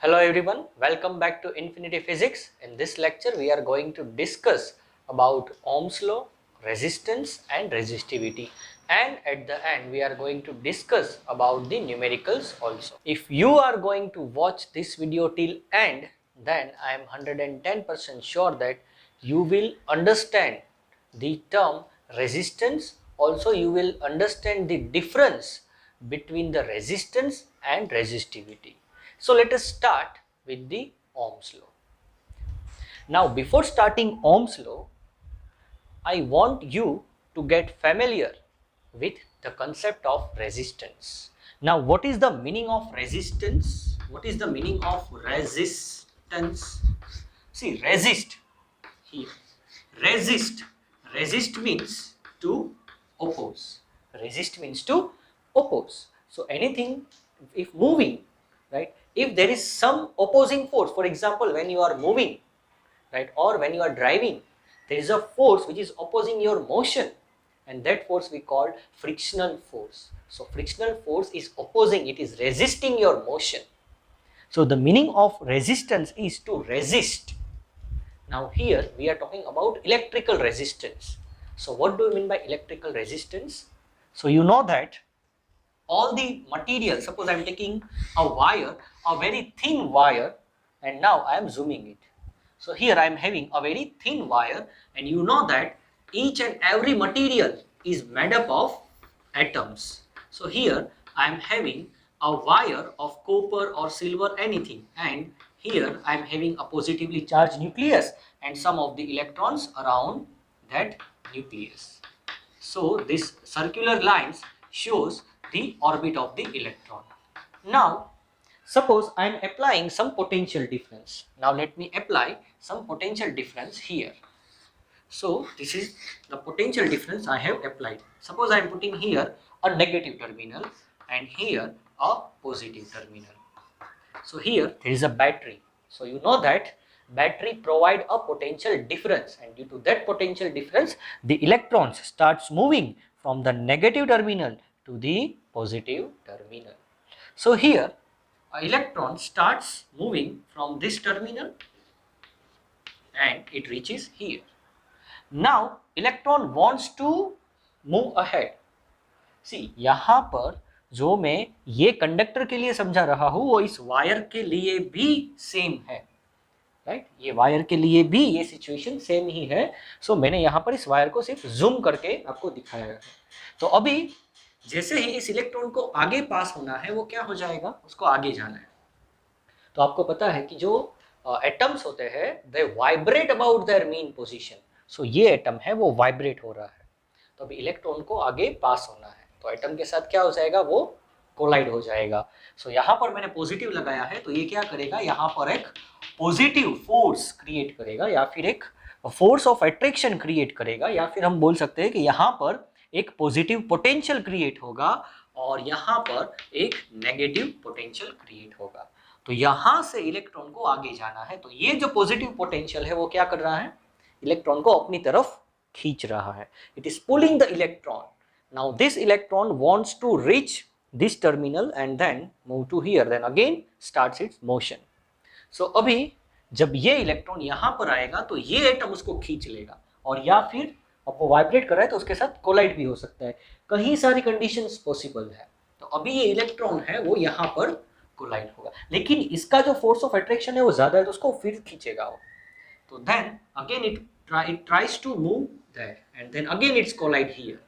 Hello everyone, welcome back to Infinity Physics. In this lecture we are going to discuss about Ohm's law, resistance and resistivity, and at the end we are going to discuss about the numericals also. If you are going to watch this video till end, then I am 110% sure that you will understand the term resistance. Also you will understand the difference between the resistance and resistivity. So let us start with the Ohm's law. Now before starting Ohm's law, I want you to get familiar with the concept of resistance. Now what is the meaning of resistance? What is the meaning of resistance? See, resist here. Resist. Resist means to oppose. Resist means to oppose. So anything if moving, right, if there is some opposing force, for example when you are moving, right, or when you are driving, there is a force which is opposing your motion, and that force we call frictional force. So frictional force is opposing, it is resisting your motion. So the meaning of resistance is to resist. Now here we are talking about electrical resistance. So what do you mean by electrical resistance? So you know that all the material, suppose I am taking a wire, a very thin wire, and now I am zooming it. So here I am having a very thin wire, and you know that each and every material is made up of atoms. So here I am having a wire of copper or silver, anything, and here I am having a positively charged nucleus and some of the electrons around that nucleus. So this circular lines shows the orbit of the electron. Now suppose I am applying some potential difference. Now let me apply some potential difference here. So this is the potential difference I have applied. Suppose I am putting here a negative terminal and here a positive terminal. So here there is a battery. So you know that battery provide a potential difference, and due to that potential difference the electrons starts moving from the negative terminal to the positive terminal. So here an electron starts moving from this terminal and it reaches here. Now electron wants to move ahead. See, यहाँ पर जो मैं ये conductor के लिए समझा रहा हूँ वो इस वायर के लिए भी सेम है, राइट, ये वायर के लिए भी ये सिचुएशन सेम ही है. सो मैंने यहाँ पर इस वायर को सिर्फ जूम करके आपको दिखाया है. तो अभी जैसे ही इस इलेक्ट्रॉन को आगे पास होना है वो क्या हो जाएगा, उसको आगे जाना है. तो आपको पता है कि जो एटम्स होते हैं they vibrate about their mean position. So ये एटम है वो वाइब्रेट हो रहा है, तो अभी इलेक्ट्रॉन को आगे पास होना है, तो एटम के साथ क्या हो जाएगा, वो कोलाइड हो जाएगा. सो यहाँ पर मैंने पॉजिटिव लगाया है, तो ये क्या करेगा, यहाँ पर एक पॉजिटिव फोर्स क्रिएट करेगा या फिर एक फोर्स ऑफ अट्रैक्शन क्रिएट करेगा, या फिर हम बोल सकते हैं कि यहाँ पर एक पॉजिटिव पोटेंशियल क्रिएट होगा और यहाँ पर एक नेगेटिव पोटेंशियल क्रिएट होगा. तो यहाँ से इलेक्ट्रॉन को आगे जाना है, तो ये जो पॉजिटिव पोटेंशियल है वो क्या कर रहा है, इलेक्ट्रॉन को अपनी तरफ खींच रहा है. It is pulling the electron. Now this electron wants to reach this terminal and then move to here, then again starts its motion. So अभी जब ये इलेक्ट्रॉन यहाँ पर आएगा तो ये एटम उसको खींच लेगा, और या फिर अब वो वाइब्रेट कर रहा है तो उसके साथ कोलाइड भी हो सकता है. कहीं सारी कंडीशंस पॉसिबल है. तो अभी ये इलेक्ट्रॉन है वो यहाँ पर कोलाइड होगा, लेकिन इसका जो फोर्स ऑफ अट्रैक्शन है वो ज्यादा है तो उसको फिर खींचेगा वो. तो then again it tries to move there and then again its collide here.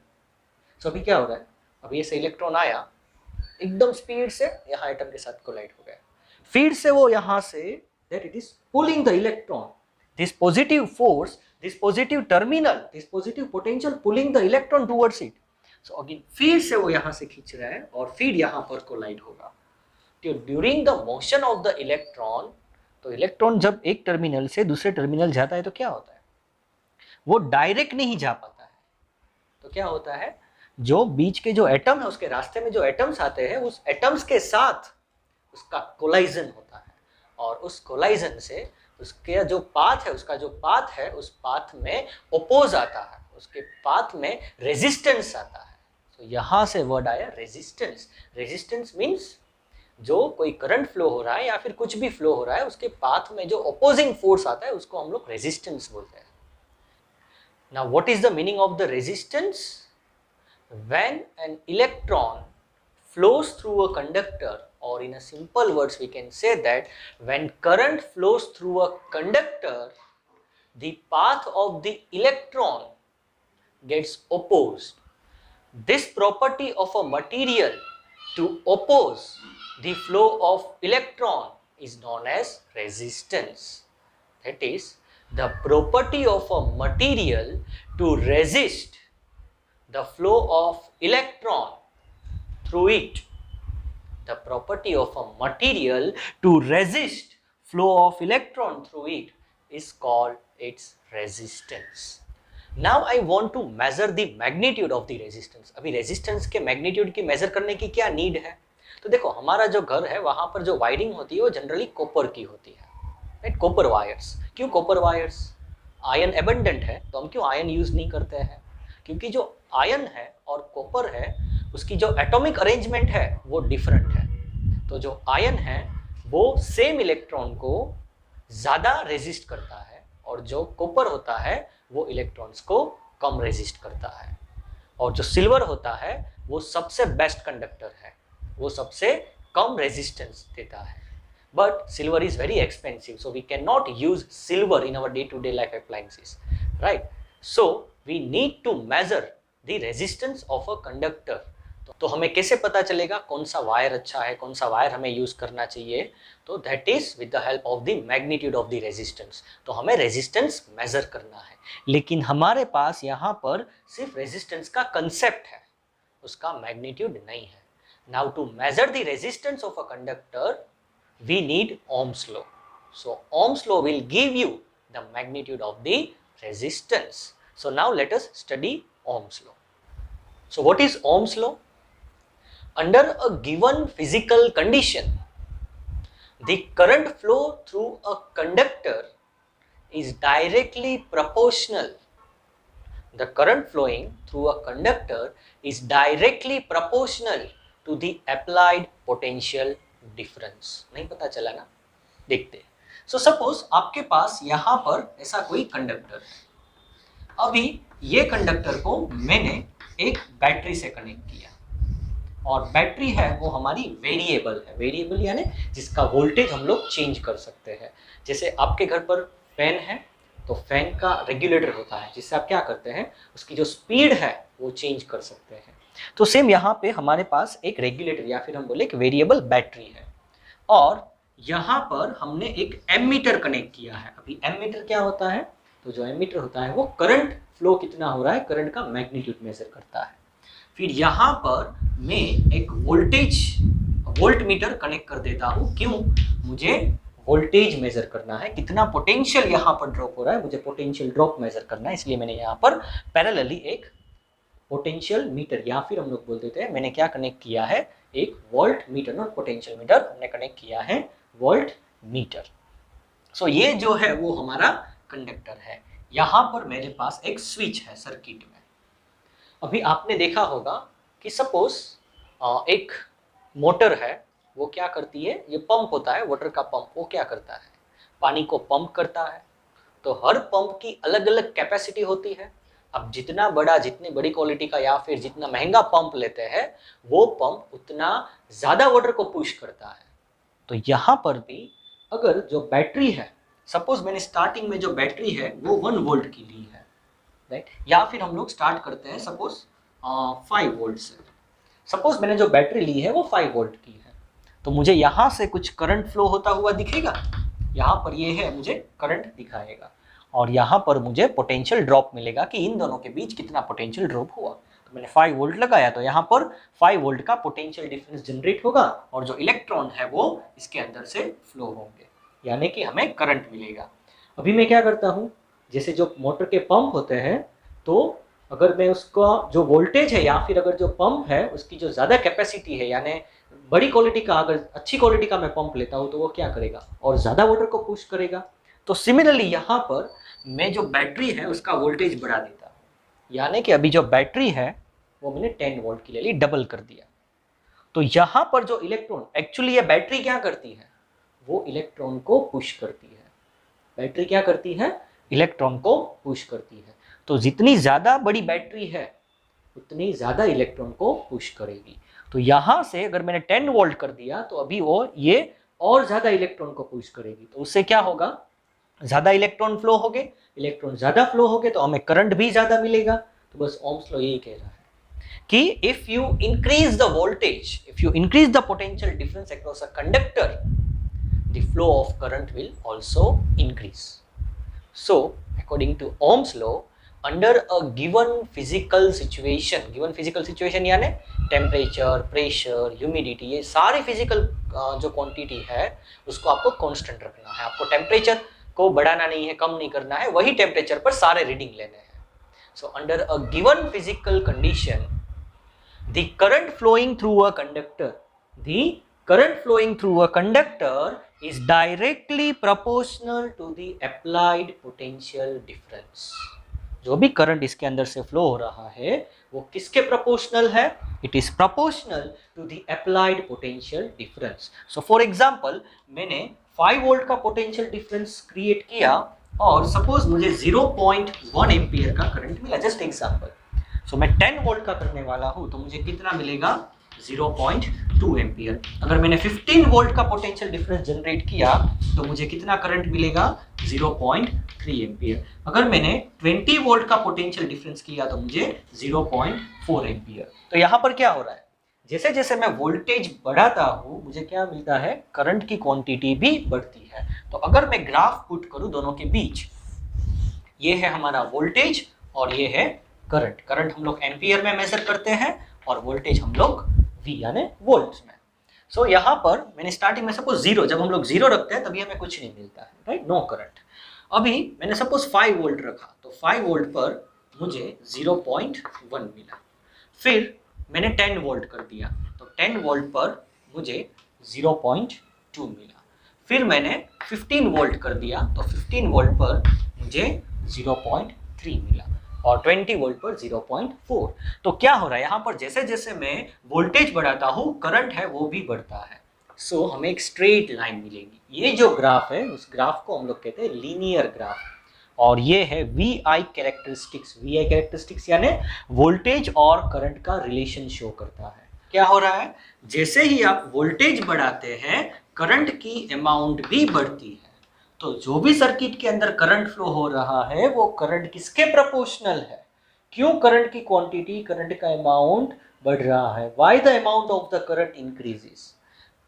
So अभी क्या हो रहा है, अभी ऐसे इलेक्ट्रॉन आया एकदम स्पीड से यहाँ एटम के साथ कोलाइड हो गया, फिर से वो यहाँ say that it is pulling the electron. This positive force, this positive terminal, this positive potential pulling the electron towards it. So again फिर से वो यहाँ से खींच रहा है और फिर यहाँ पर कोलाइड होगा. तो during the motion of the electron, तो इलेक्ट्रॉन जब एक टर्मिनल से दूसरे टर्मिनल जाता है तो क्या होता है, वो डायरेक्ट नहीं जा पाता है. तो क्या होता है, जो बीच के जो एटम है उसके रास्ते में जो एटम्स आते हैं उस एटम्स के साथ उसका कोलाइजन होता है, और उस कोलाइजन से उसके जो पाथ है, उसका जो पाथ है उस पाथ में ओपोज आता है, उसके पाथ में रेजिस्टेंस आता है. तो यहाँ से वर्ड आया रेजिस्टेंस. रेजिस्टेंस मीन्स जो कोई करंट फ्लो हो रहा है या फिर कुछ भी फ्लो हो रहा है उसके पाथ में जो अपोजिंग फोर्स आता है उसको हम लोग रेजिस्टेंस बोलते हैं। Now what is the meaning of the resistance? When an electron flows through a conductor, or in a simple words we can say that when current flows through a conductor, the path of the electron gets opposed. This property of a material to oppose the flow of electron is known as resistance. That is, the property of a material to resist the flow of electron through it. The property of a material to resist flow of electron through it is called its resistance. Now I want to measure the magnitude of the resistance. अभी resistance के magnitude की measure करने की क्या need है? तो देखो हमारा जो घर है वहां पर जो वायरिंग होती है वो जनरली कॉपर की होती है, राइट? Copper wires. क्यों कॉपर वायर्स? आयन एबंडेंट है तो हम क्यों आयन यूज नहीं करते हैं? क्योंकि जो आयन है और कॉपर है उसकी जो एटॉमिक अरेंजमेंट है वो डिफरेंट है। तो जो आयन है वो सेम इलेक्ट्रॉन को ज़्यादा रेजिस्ट करता है और जो कॉपर होता है वो इलेक्ट्रॉन्स को कम रेजिस्ट करता है। और जो सिल्वर होता है वो सबसे बेस्ट कंडक्टर है, वो सबसे कम रेजिस्टेंस देता है। But silver is very expensive, so we can not use silver in our day to day life appliances, right? So we need to measure the resistance of a conductor. तो हमें कैसे पता चलेगा कौन सा वायर अच्छा है, कौन सा वायर हमें यूज करना चाहिए? तो that is with the help of the magnitude of the resistance. तो हमें रेजिस्टेंस मेजर करना है, लेकिन हमारे पास यहाँ पर सिर्फ रेजिस्टेंस का कंसेप्ट है, उसका मैग्नीट्यूड नहीं है। Now to measure the resistance of a conductor we need Ohms law. So Ohms law will give you the magnitude of the resistance. So now let us study Ohms law. So what is Ohms law? Under a given physical condition, the current flow through a conductor is directly proportional. The current flowing through a conductor is directly proportional to the applied potential difference. नहीं पता चला ना? देखते। So suppose आपके पास यहां पर ऐसा कोई कंडक्टर है। अभी ये कंडक्टर को मैंने एक बैटरी से कनेक्ट किया और बैटरी है वो हमारी वेरिएबल है। वेरिएबल यानी जिसका वोल्टेज हम लोग चेंज कर सकते हैं। जैसे आपके घर पर फैन है तो फैन का रेगुलेटर होता है जिससे आप क्या करते हैं, उसकी जो स्पीड है वो चेंज कर सकते हैं। तो सेम यहाँ पे हमारे पास एक रेगुलेटर या फिर हम बोले एक वेरिएबल बैटरी है और यहाँ पर हमने एक एमीटर कनेक्ट किया है। अभी एमीटर क्या होता है? तो जो एमीटर होता है वो करंट फ्लो कितना हो रहा है, करंट का मैग्नीट्यूड मेजर करता है। फिर यहाँ पर मैं एक वोल्ट मीटर कनेक्ट कर देता हूँ। क्यों? मुझे वोल्टेज मेजर करना है, कितना पोटेंशियल यहाँ पर ड्रॉप हो रहा है, मुझे पोटेंशियल ड्रॉप मेजर करना है। इसलिए मैंने यहाँ पर पैरेलली एक पोटेंशियल मीटर या फिर हम लोग बोल देते हैं मैंने क्या कनेक्ट किया है, एक voltmeter, not potential meter, हमने कनेक्ट किया है वोल्ट मीटर। सो ये जो है वो हमारा कंडक्टर है। यहाँ पर मेरे पास एक स्विच है सर्किट में। अभी आपने देखा होगा कि सपोज एक मोटर है, वो क्या करती है, ये पंप होता है वाटर का पंप, वो क्या करता है, पानी को पंप करता है। तो हर पंप की अलग अलग कैपेसिटी होती है। अब जितनी बड़ी क्वालिटी का या फिर जितना महंगा पंप लेते हैं वो पंप उतना ज़्यादा वाटर को पुश करता है। तो यहाँ पर भी अगर जो बैटरी है, सपोज मैंने स्टार्टिंग में जो बैटरी है वो 1 वोल्ट की ली है, राइट? या फिर हम लोग स्टार्ट करते हैं सपोज 5 वोल्ट से। सपोज मैंने जो बैटरी ली है वो 5 वोल्ट की है, तो मुझे यहाँ से कुछ करंट फ्लो होता हुआ दिखेगा। यहाँ पर ये है, मुझे करंट दिखाएगा और यहाँ पर मुझे पोटेंशियल ड्रॉप मिलेगा कि इन दोनों के बीच कितना पोटेंशियल ड्रॉप हुआ। तो मैंने 5 वोल्ट लगाया तो यहाँ पर 5 वोल्ट का पोटेंशियल डिफरेंस जनरेट होगा और जो इलेक्ट्रॉन है वो इसके अंदर से फ्लो होंगे, यानी कि हमें करंट मिलेगा। अभी मैं क्या करता हूँ, जैसे जो मोटर के पंप होते हैं, तो अगर मैं उसका जो वोल्टेज है या फिर अगर जो पंप है उसकी जो ज़्यादा कैपेसिटी है, यानी बड़ी क्वालिटी का, अगर अच्छी क्वालिटी का मैं पंप लेता हूँ तो वो क्या करेगा और ज़्यादा वाटर को पुश करेगा। तो सिमिलरली यहाँ पर मैं जो बैटरी है उसका वोल्टेज बढ़ा देता हूँ, यानी कि अभी जो बैटरी है वो मैंने 10 वोल्ट की ले ली, डबल कर दिया। तो यहां पर जो इलेक्ट्रॉन, एक्चुअली ये बैटरी क्या करती है, वो इलेक्ट्रॉन को पुश करती है। बैटरी क्या करती है, इलेक्ट्रॉन को पुश करती है। तो जितनी ज्यादा बड़ी बैटरी है उतनी ज्यादा इलेक्ट्रॉन को पुश करेगी। तो यहां से अगर मैंने 10 वोल्ट कर दिया तो अभी वो ये और ज्यादा इलेक्ट्रॉन को पुश करेगी। तो उससे क्या होगा, ज्यादा इलेक्ट्रॉन फ्लो हो गए, इलेक्ट्रॉन ज्यादा फ्लो हो गए तो हमें करंट भी ज्यादा मिलेगा। तो बस ओम्स लॉ यही कह रहा है कि if you increase the voltage, if you increase the potential difference across a conductor, the flow of current will also increase. So according to Ohm's law, under a given physical situation यानी temperature, pressure, humidity, ये सारी physical जो quantity है उसको आपको constant रखना है। आपको टेम्परेचर को बढ़ाना नहीं है, कम नहीं करना है, वही टेम्परेचर पर सारे रीडिंग लेने हैं। So under a given physical condition, the current flowing through a conductor is directly proportional to the applied potential difference. जो भी करंट इसके अंदर से फ्लो हो रहा है वो किसके प्रोपोर्शनल है, it is proportional to the applied potential difference. So for example मैंने 5 वोल्ट का पोटेंशियल डिफरेंस क्रिएट किया और सपोज मुझे 0.1 एम्पियर का करंट मिला, जस्ट एग्जांपल। सो मैं 10 वोल्ट का करने वाला हूं तो मुझे कितना मिलेगा, 0.2 एम्पियर। अगर मैंने 15 वोल्ट का पोटेंशियल डिफरेंस जनरेट किया तो मुझे कितना करंट मिलेगा, 0.3 एम्पियर। अगर मैंने 20 वोल्ट का पोटेंशियल डिफरेंस किया तो मुझे 0.4 एम्पियर। तो यहाँ पर क्या हो रहा है, जैसे जैसे मैं वोल्टेज बढ़ाता हूँ मुझे क्या मिलता है, करंट की क्वांटिटी भी बढ़ती है। तो अगर मैं ग्राफ पुट करूँ दोनों के बीच, ये है हमारा वोल्टेज और ये है करंट। करंट हम लोग एम्पियर में मेजर करते हैं और वोल्टेज हम लोग V यानी वोल्ट्स में। सो यहाँ पर मैंने स्टार्टिंग में सपोज 0, जब हम लोग 0 रखते हैं तभी हमें कुछ नहीं मिलता है, राइट, नो करंट। अभी मैंने सपोज 5 वोल्ट रखा तो 5 वोल्ट पर मुझे 0.1 मिला। फिर मैंने 10 वोल्ट कर दिया तो 10 वोल्ट पर मुझे 0.2 मिला। फिर मैंने 15 वोल्ट कर दिया तो 15 वोल्ट पर मुझे 0.3 मिला और 20 वोल्ट पर 0.4। तो क्या हो रहा है यहाँ पर, जैसे जैसे मैं वोल्टेज बढ़ाता हूँ करंट है वो भी बढ़ता है। सो हमें एक स्ट्रेट लाइन मिलेगी। ये जो ग्राफ है उस ग्राफ को हम लोग कहते हैं लीनियर ग्राफ, और ये है VI कैरेक्टरिस्टिक्स। VI कैरेक्टरिस्टिक्स यानी वोल्टेज और करंट का रिलेशन शो करता है। क्या हो रहा है, जैसे ही आप वोल्टेज बढ़ाते हैं करंट की अमाउंट भी बढ़ती है। तो जो भी सर्किट के अंदर करंट फ्लो हो रहा है वो करंट किसके प्रोपोर्शनल है, क्यों करंट की क्वांटिटी, करंट का अमाउंट बढ़ रहा है। Why the amount of the current increases,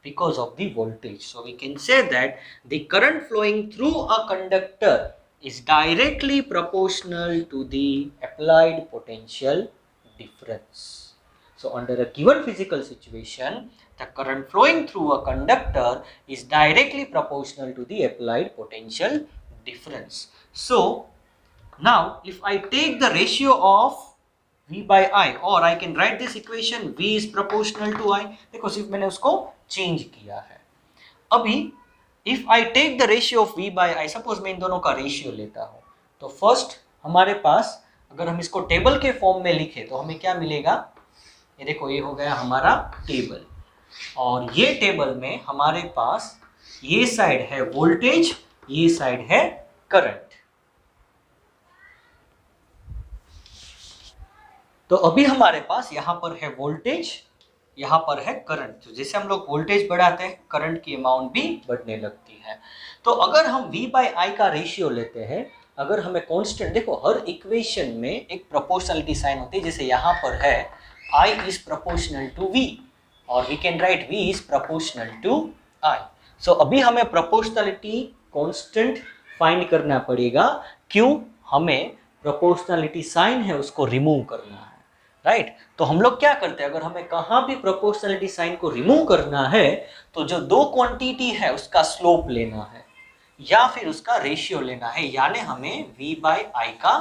because of the voltage. So we can say that the current flowing through a conductor is directly proportional to the applied potential difference. So under a given physical situation, the current flowing through a conductor is directly proportional to the applied potential difference. So now if I take the ratio of V by I, or I can write this equation V is proportional to I। देखो सिर्फ मैंने उसको change किया है। अभी if I take the ratio of V by I, suppose मैं इन दोनों का रेशियो लेता हूँ तो फर्स्ट हमारे पास अगर हम इसको टेबल के फॉर्म में लिखे तो हमें क्या मिलेगा, ये देखो ये हो गया हमारा टेबल, और ये टेबल में हमारे पास ये साइड है वोल्टेज, ये साइड है करंट। तो अभी हमारे पास यहाँ पर है वोल्टेज, यहाँ पर है करंट। तो जैसे हम लोग वोल्टेज बढ़ाते हैं करंट की अमाउंट भी बढ़ने लगती है। तो अगर हम V by I का रेशियो लेते हैं, अगर हमें कांस्टेंट, देखो हर इक्वेशन में एक प्रोपोर्शनलिटी साइन होती है। जैसे यहाँ पर है I is proportional to V और we can write V is proportional to I। सो अभी हमें प्रोपोर्शनलिटी कांस्टेंट फाइंड करना पड़ेगा, क्यों, हमें प्रोपोर्शनलिटी साइन है उसको रिमूव करना है, राइट। तो हम लोग क्या करते हैं, अगर हमें कहाँ भी प्रोपोर्शनलिटी साइन को रिमूव करना है तो जो दो क्वांटिटी है उसका स्लोप लेना है या फिर उसका रेशियो लेना है, यानी हमें V by I का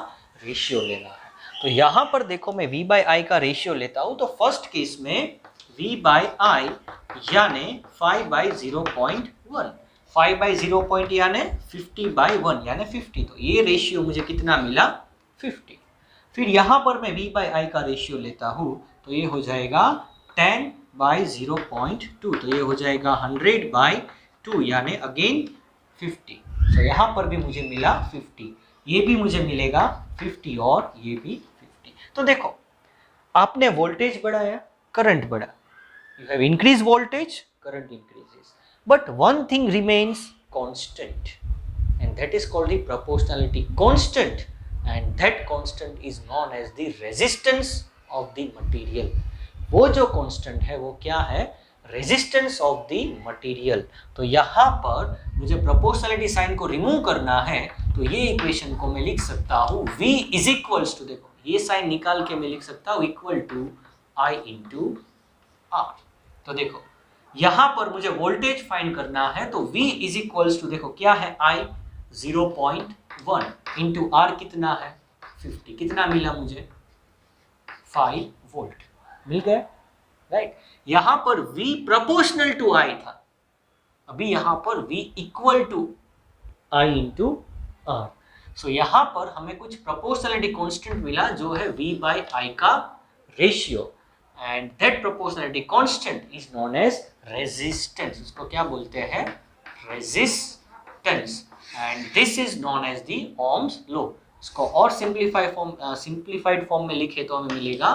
रेशियो लेना है। तो यहाँ पर देखो मैं V by I का रेशियो लेता हूँ तो फर्स्ट केस में V by I यानी 5 by 0.1, 5 by 0. यानी 50 by 1 यानी 50। तो ये रेशियो मुझे कितना मिला, 50। फिर यहाँ पर मैं V by I का रेशियो लेता हूँ तो ये हो जाएगा 10 बाई 0.2, तो ये हो जाएगा 100/2 यानी अगेन 50। तो यहाँ पर भी मुझे मिला 50, ये भी मुझे मिलेगा 50 और ये भी 50। तो देखो आपने वोल्टेज बढ़ाया, करंट बढ़ा, you have increased voltage, current increases, but one thing remains constant, and that is called the proportionality constant, and that constant is known as the resistance of the material। वो जो constant है वो क्या है, resistance of the material. तो यहाँ पर मुझे प्रोपोर्शनलिटी साइन को रिमूव करना है, तो ये इक्वेशन को मैं लिख सकता हूँ V इज इक्वल्स टू, देखो ये साइन निकाल के मैं लिख सकता हूँ equal to I into R। तो देखो यहां पर मुझे वोल्टेज फाइंड करना है, तो V इज इक्वल्स टू, देखो क्या है I 0.1 इंटू R कितना है 50, कितना मिला मुझे 5 वोल्ट मिल गया, राइट। यहां पर V प्रोपोर्शनल टू I था, अभी यहां पर V equal to I into R। So यहां पर हमें कुछ प्रोपोर्शनलिटी कांस्टेंट मिला जो है V बाई I का ratio, and that proportionality constant is known as resistance। उसको क्या बोलते हैं, resistance, and this is known as the Ohms law। इसको और simplified form में लिखे तो हमें मिलेगा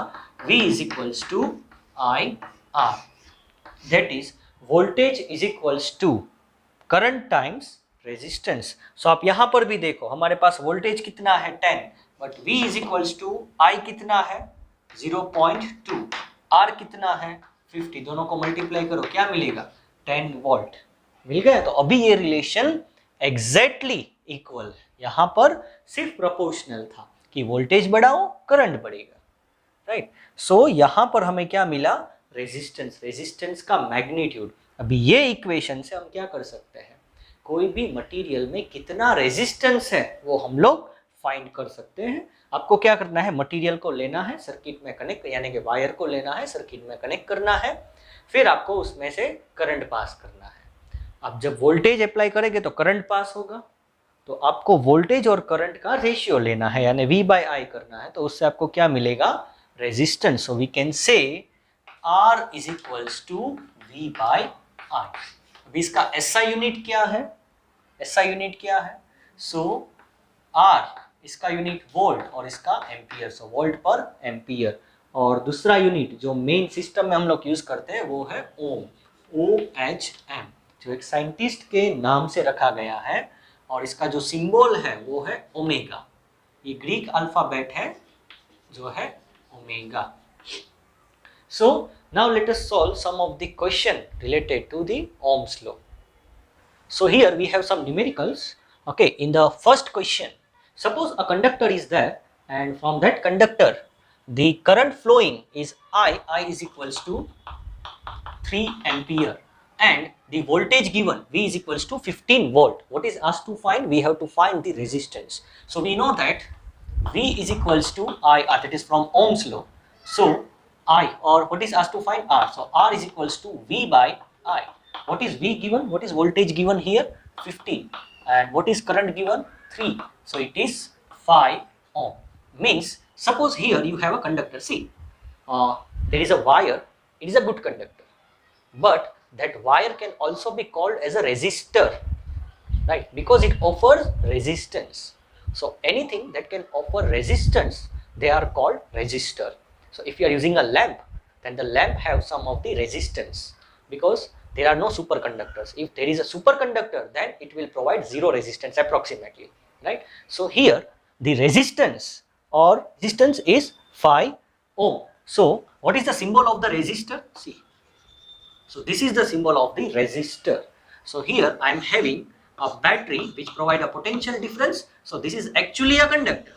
V is equals to IR, that is voltage is equals to current times resistance। सो आप यहाँ पर भी देखो हमारे पास वोल्टेज कितना है 10, but V is equals to I कितना है 0.2, R कितना है 50, दोनों को मल्टीप्लाई करो क्या मिलेगा 10 वोल्ट मिल गया। तो अभी ये रिलेशन एग्जैक्टली इक्वल, यहाँ पर सिर्फ प्रोपोर्शनल था कि वोल्टेज बढ़ाओ करंट बढ़ेगा, राइट। सो यहाँ पर हमें क्या मिला, रेजिस्टेंस, रेजिस्टेंस का मैग्नीट्यूड। अभी ये इक्वेशन से हम क्या कर सकते हैं, कोई भी मटेरियल में कितना रेजिस्टेंस है वो हम लोग फाइंड कर सकते हैं। आपको क्या करना है, मटेरियल को लेना है, सर्किट में कनेक्ट, यानी कि वायर को लेना है, सर्किट में कनेक्ट करना है, फिर आपको उसमें से करंट पास करना है। अब जब वोल्टेज अप्लाई करेंगे तो करंट पास होगा, तो आपको वोल्टेज और करंट का रेशियो लेना है यानी V बाई I करना है, तो उससे आपको क्या मिलेगा, resistance. So we can say R is equals to V by I। अभी इसका SI यूनिट क्या है, SI यूनिट क्या है, सो R इसका यूनिट वोल्ट और इसका एम्पियर, सो वोल्ट पर एम्पियर। और दूसरा यूनिट जो मेन सिस्टम में हम लोग यूज करते हैं वो है ओम, OHM, जो एक साइंटिस्ट के नाम से रखा गया है, और इसका जो सिंबल है वो है ओमेगा, ये ग्रीक अल्फाबेट है जो है omega. So now let us solve some of the question related to the Ohm's law. So here we have some numericals. Okay, in the first question, suppose a conductor is there, and from that conductor the current flowing is I is equals to 3 ampere, and the voltage given V is equals to 15 volt. What is asked to find? We have to find the resistance. So we know that V is equals to IR, that is from Ohm's law. So I, or what is asked to find, R. So R is equals to V by I. What is V given? What is voltage given here? 15. And what is current given? 3. So it is 5 ohm. Means suppose here you have a conductor. See, there is a wire. It is a good conductor. But that wire can also be called as a resistor, right? Because it offers resistance. So anything that can offer resistance, they are called resistor. So if you are using a lamp, then the lamp have some of the resistance, because there are no superconductors. If there is a superconductor, then it will provide zero resistance approximately, right? So here the resistance or resistance is 5 ohm. So what is the symbol of the resistor? See, so this is the symbol of the resistor. So here I am having a battery which provide a potential difference. So this is actually a conductor.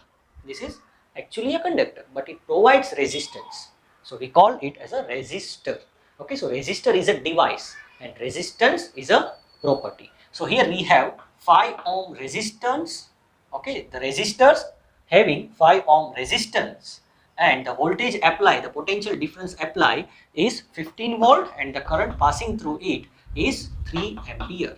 This is actually a conductor, but it provides resistance. So we call it as a resistor. Okay, so resistor is a device and resistance is a property. So here we have 5 ohm resistance. Okay, the resistors having 5 ohm resistance, and the voltage apply, the potential difference apply is 15 volt, and the current passing through it is 3 ampere.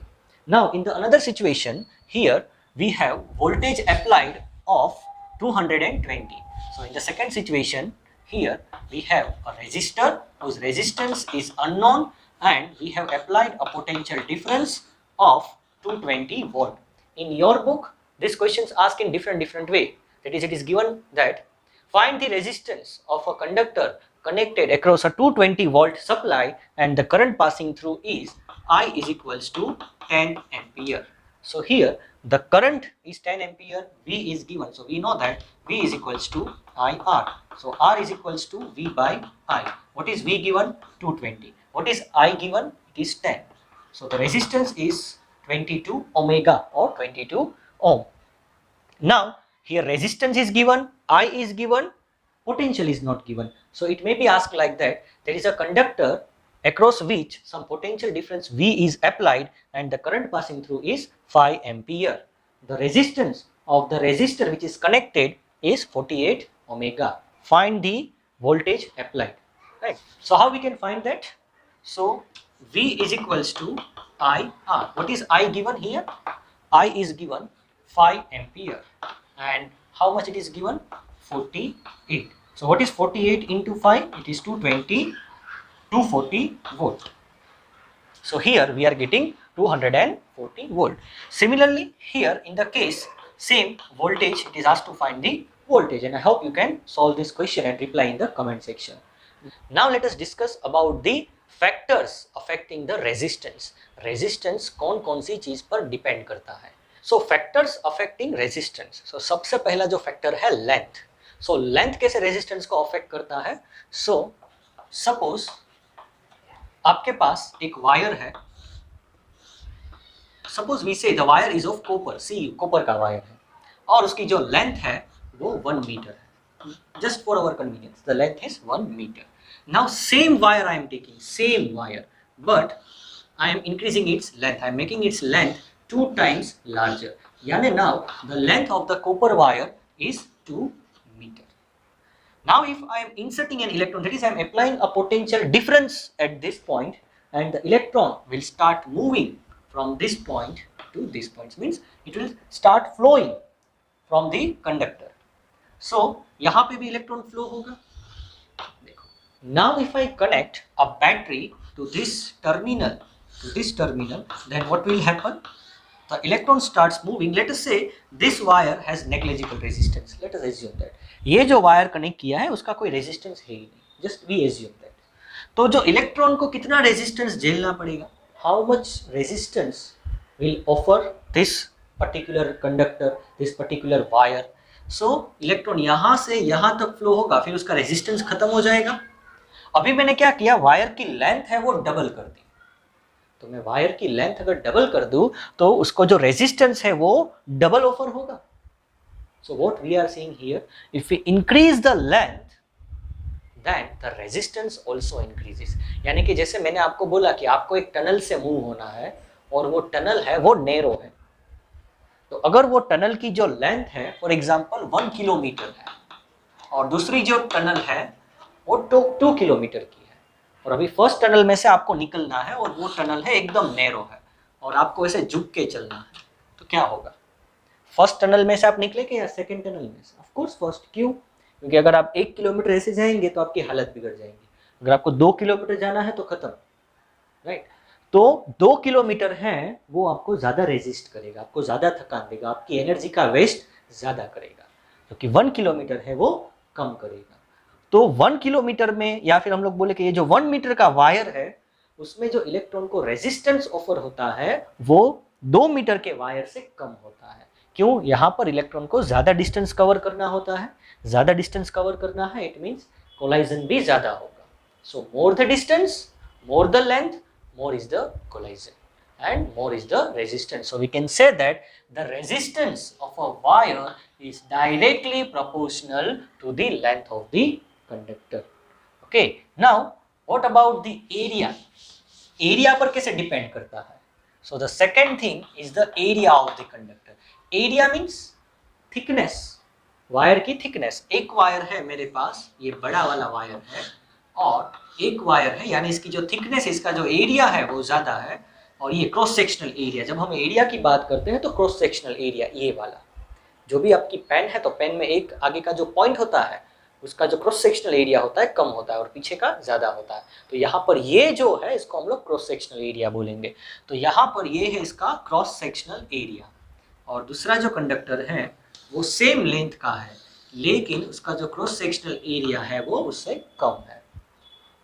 Now in the another situation, here we have voltage applied of 220. So in the second situation, here we have a resistor whose resistance is unknown and we have applied a potential difference of 220 volt. In your book, this question is asked in different way. That is, it is given that find the resistance of a conductor connected across a 220 volt supply and the current passing through is I is equals to 10 ampere. So here the current is 10 ampere, V is given. So we know that V is equals to IR. So R is equals to V by I. What is V given? 220. What is I given? It is 10. So the resistance is 22 omega or 22 ohm. Now here resistance is given, I is given, potential is not given. So it may be asked like that, there is a conductor across which some potential difference V is applied and the current passing through is 5 ampere. The resistance of the resistor which is connected is 48 omega. Find the voltage applied. Right. So how we can find that? So V is equals to IR. What is I given here? I is given 5 ampere and how much it is given? 48. So what is 48 into 5? It is 220, 240 volt. So here we are getting 240 volt. Similarly here in the case same voltage, it is asked to find the voltage, and I hope you can solve this question and reply in the comment section. Now let us discuss about the factors affecting the resistance. Resistance कौन सी चीज पर depend करता है? So factors affecting resistance. So सबसे पहला जो factor है length. So length कैसे रेजिस्टेंस को अफेक्ट करता है? So सपोज आपके पास एक वायर है. Suppose we say the wire is of copper. See copper का वायर है और उसकी जो लेंथ है वो 1 मीटर है. Just for our convenience the length is 1 meter. Now same wire I am taking, same wire, but I am increasing its length. I am making its length 2 times larger. Yani now the length of the copper wire is 2 meter. Now if I am inserting an electron, that is I am applying a potential difference at this point and the electron will start moving from this point to this point. Means it will start flowing from the conductor. So यहाँ पे भी electron flow होगा. Now if I connect a battery to this terminal, then what will happen? The electron starts moving. Let us say this wire has negligible resistance. Let us assume that ये जो wire connect किया है उसका कोई resistance है ही नहीं. Just we assume that. तो जो इलेक्ट्रॉन को कितना रेजिस्टेंस झेलना पड़ेगा? How much resistance will offer this particular conductor, this particular wire? So electron यहाँ से यहाँ तक फ्लो होगा, फिर उसका रेजिस्टेंस खत्म हो जाएगा. अभी मैंने क्या किया, वायर की लेंथ है वो डबल कर दी. तो मैं वायर की लेंथ अगर डबल कर दूं तो उसको जो रेजिस्टेंस है वो डबल ऑफर होगा. So what we are seeing here, if we increase the length then the resistance also increases. यानी कि जैसे मैंने आपको बोला कि आपको एक टनल से मूव होना है और वो टनल है वो नैरो है, तो अगर वो टनल की जो लेंथ है फॉर एग्जांपल 1 किलोमीटर है और दूसरी जो टनल है वो 2 किलोमीटर की है, और अभी फर्स्ट टनल में से आपको निकलना है और वो टनल है एकदम नैरो है और आपको ऐसे झुक के चलना है, तो क्या होगा? फर्स्ट टनल में से आप निकलेंगे या सेकंड टनल में से? Of course first. क्यों? क्योंकि अगर आप 1 किलोमीटर ऐसे जाएंगे तो आपकी हालत बिगड़ जाएगी. अगर आपको 2 किलोमीटर जाना है तो खत्म. राइट. तो 2 किलोमीटर है वो आपको ज्यादा रेजिस्ट करेगा, आपको ज्यादा थकान देगा, आपकी एनर्जी का वेस्ट ज्यादा करेगा, क्योंकि 1 किलोमीटर है वो कम करेगा. तो 1 किलोमीटर में, या फिर हम लोग बोले कि ये जो 1 मीटर का वायर है उसमें जो इलेक्ट्रॉन को रेजिस्टेंस ऑफर होता है वो 2 मीटर के वायर से कम होता है. क्यों? यहाँ पर इलेक्ट्रॉन को ज्यादा डिस्टेंस कवर करना होता है. ज्यादा डिस्टेंस कवर करना है, इट मीन्स कोलाइजन भी ज्यादा होगा. So more the distance, more the length, more is the collision and more is the resistance. So we can say that the resistance of a wire is directly proportional to the length of the conductor. Okay, now what about the area? Area पर कैसे depend करता है? So the second thing is the area of the conductor. Area means thickness, wire की thickness. एक wire है मेरे पास, ये बड़ा वाला वायर है और एक वायर है, यानी इसकी जो थिकनेस, इसका जो एरिया है वो ज्यादा है, और ये क्रॉस सेक्शनल एरिया. जब हम एरिया की बात करते हैं तो क्रॉस सेक्शनल एरिया ये वाला, जो भी आपकी पेन है तो पेन में एक आगे का जो पॉइंट होता है उसका जो क्रॉस सेक्शनल एरिया होता है कम होता है और पीछे का ज़्यादा होता है। तो यहाँ पर ये जो है इसको हम लोग क्रॉस सेक्शनल एरिया बोलेंगे। तो यहाँ पर ये है इसका क्रॉस सेक्शनल एरिया। और दूसरा जो कंडक्टर है वो सेम लेंथ का है, लेकिन उसका जो क्रॉस सेक्शनल एरिया है वो उससे कम है।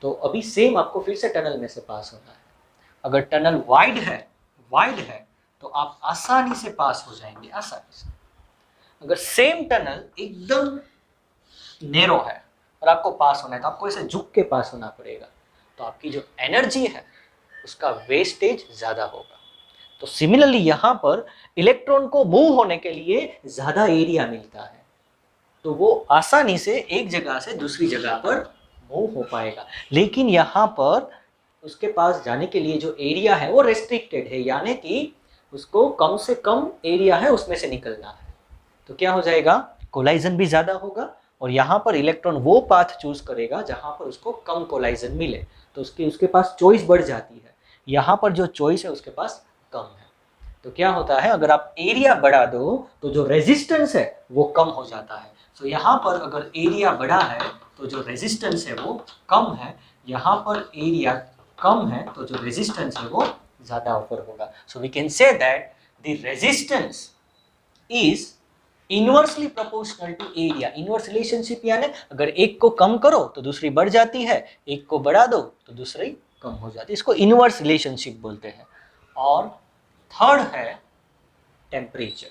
तो अभी सेम आपको फिर से टनल में से पास होना है। अगर टनल वाइड है तो आप आसानी से पास हो जाएंगे, आसानी से। अगर सेम टनल एकदम नैरो है और आपको पास होना है तो आपको ऐसे झुक के पास होना पड़ेगा, तो आपकी जो एनर्जी है उसका वेस्टेज ज़्यादा होगा। तो सिमिलरली यहाँ पर इलेक्ट्रॉन को मूव होने के लिए ज़्यादा एरिया मिलता है, तो वो आसानी से एक जगह से दूसरी जगह पर मूव हो पाएगा। लेकिन यहाँ पर उसके पास जाने के लिए जो एरिया है वो रेस्ट्रिक्टेड है, यानी कि उसको कम से कम एरिया है उसमें से निकलना है। तो क्या हो जाएगा, कोलाइजन भी ज़्यादा होगा और यहाँ पर इलेक्ट्रॉन वो पाथ चूज करेगा जहाँ पर उसको कम कोलाइजन मिले, तो उसके पास चॉइस बढ़ जाती है। यहाँ पर जो चॉइस है उसके पास कम है। तो क्या होता है, अगर आप एरिया बढ़ा दो तो जो रेजिस्टेंस है वो कम हो जाता है। तो यहाँ पर अगर एरिया बड़ा है तो जो रेजिस्टेंस है वो कम है, यहाँ पर एरिया कम है तो जो रेजिस्टेंस है वो ज़्यादा ऑफर होगा। So we can say that the resistance is inversely proportional to area. Inverse relationship यानी अगर एक को कम करो तो दूसरी बढ़ जाती है, एक को बढ़ा दो तो दूसरी कम हो जाती है। इसको इनवर्स रिलेशनशिप बोलते हैं। और थर्ड है टेम्परेचर।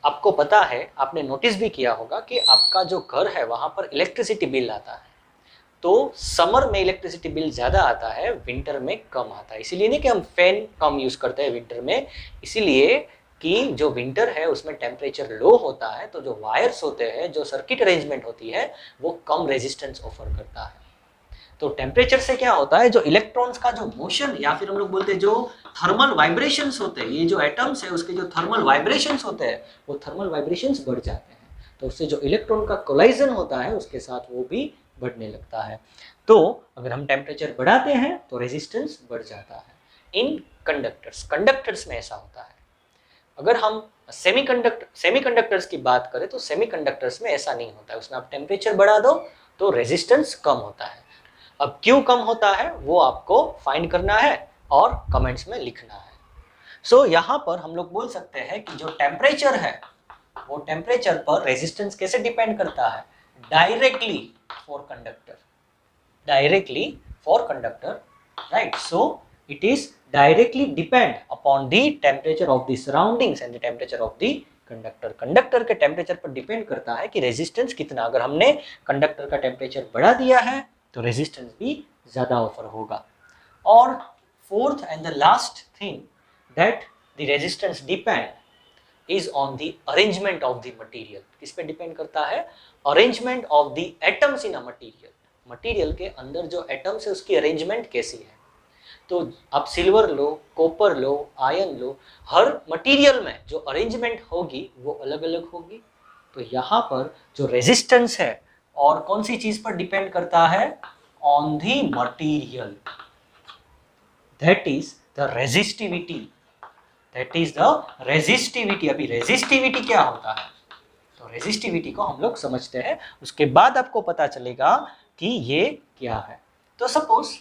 आपको पता है, आपने नोटिस भी किया होगा कि आपका जो घर है वहां पर इलेक्ट्रिसिटी बिल आता है, तो समर में इलेक्ट्रिसिटी बिल ज़्यादा आता है, विंटर में कम आता है। इसीलिए नहीं कि हम फैन कम यूज़ करते हैं विंटर में, इसीलिए कि जो विंटर है उसमें टेम्परेचर लो होता है, तो जो वायर्स होते हैं, जो सर्किट अरेंजमेंट होती है वो कम रेजिस्टेंस ऑफर करता है। तो टेम्परेचर से क्या होता है, जो इलेक्ट्रॉन्स का जो मोशन या फिर हम लोग बोलते हैं जो थर्मल वाइब्रेशंस होते हैं, ये जो एटम्स है उसके जो थर्मल वाइब्रेशंस होते हैं वो थर्मल वाइब्रेशंस बढ़ जाते हैं, तो उससे जो इलेक्ट्रॉन का कोलाइजन होता है उसके साथ वो भी बढ़ने लगता है। तो अगर हम टेम्परेचर बढ़ाते हैं तो रेजिस्टेंस बढ़ जाता है। इन कंडक्टर्स में ऐसा होता है। अगर हम सेमीकंडक्टर्स की बात करें तो सेमीकंडक्टर्स में ऐसा नहीं होता है, उसमें आप टेम्परेचर बढ़ा दो तो रेजिस्टेंस कम होता है। अब क्यों कम होता है वो आपको फाइंड करना है और कमेंट्स में लिखना है। सो यहाँ पर हम लोग बोल सकते हैं कि जो टेम्परेचर है वो टेम्परेचर पर रेजिस्टेंस कैसे डिपेंड करता है, directly for conductor, right. So it is directly depend upon the temperature of the surroundings and the temperature of the conductor। Conductor के टेम्परेचर पर डिपेंड करता है कि रेजिस्टेंस कितना। अगर हमने कंडक्टर का टेम्परेचर बढ़ा दिया है तो रेजिस्टेंस भी ज़्यादा ऑफर होगा। और fourth and the last thing that the resistance depend is on the arrangement of the material. किस पे डिपेंड करता है, arrangement of the atoms in a material. Material के अंदर जो एटम्स है उसकी अरेंजमेंट कैसी है। तो आप सिल्वर लो, कॉपर लो, आयरन लो, हर मटेरियल में जो अरेंजमेंट होगी वो अलग अलग होगी। तो यहाँ पर जो रेजिस्टेंस है और कौन सी चीज पर डिपेंड करता है, on the material, that is the resistivity, अभी रेजिस्टिविटी क्या होता है, तो रेजिस्टिविटी को हम लोग समझते हैं, उसके बाद आपको पता चलेगा कि ये क्या है। तो सपोज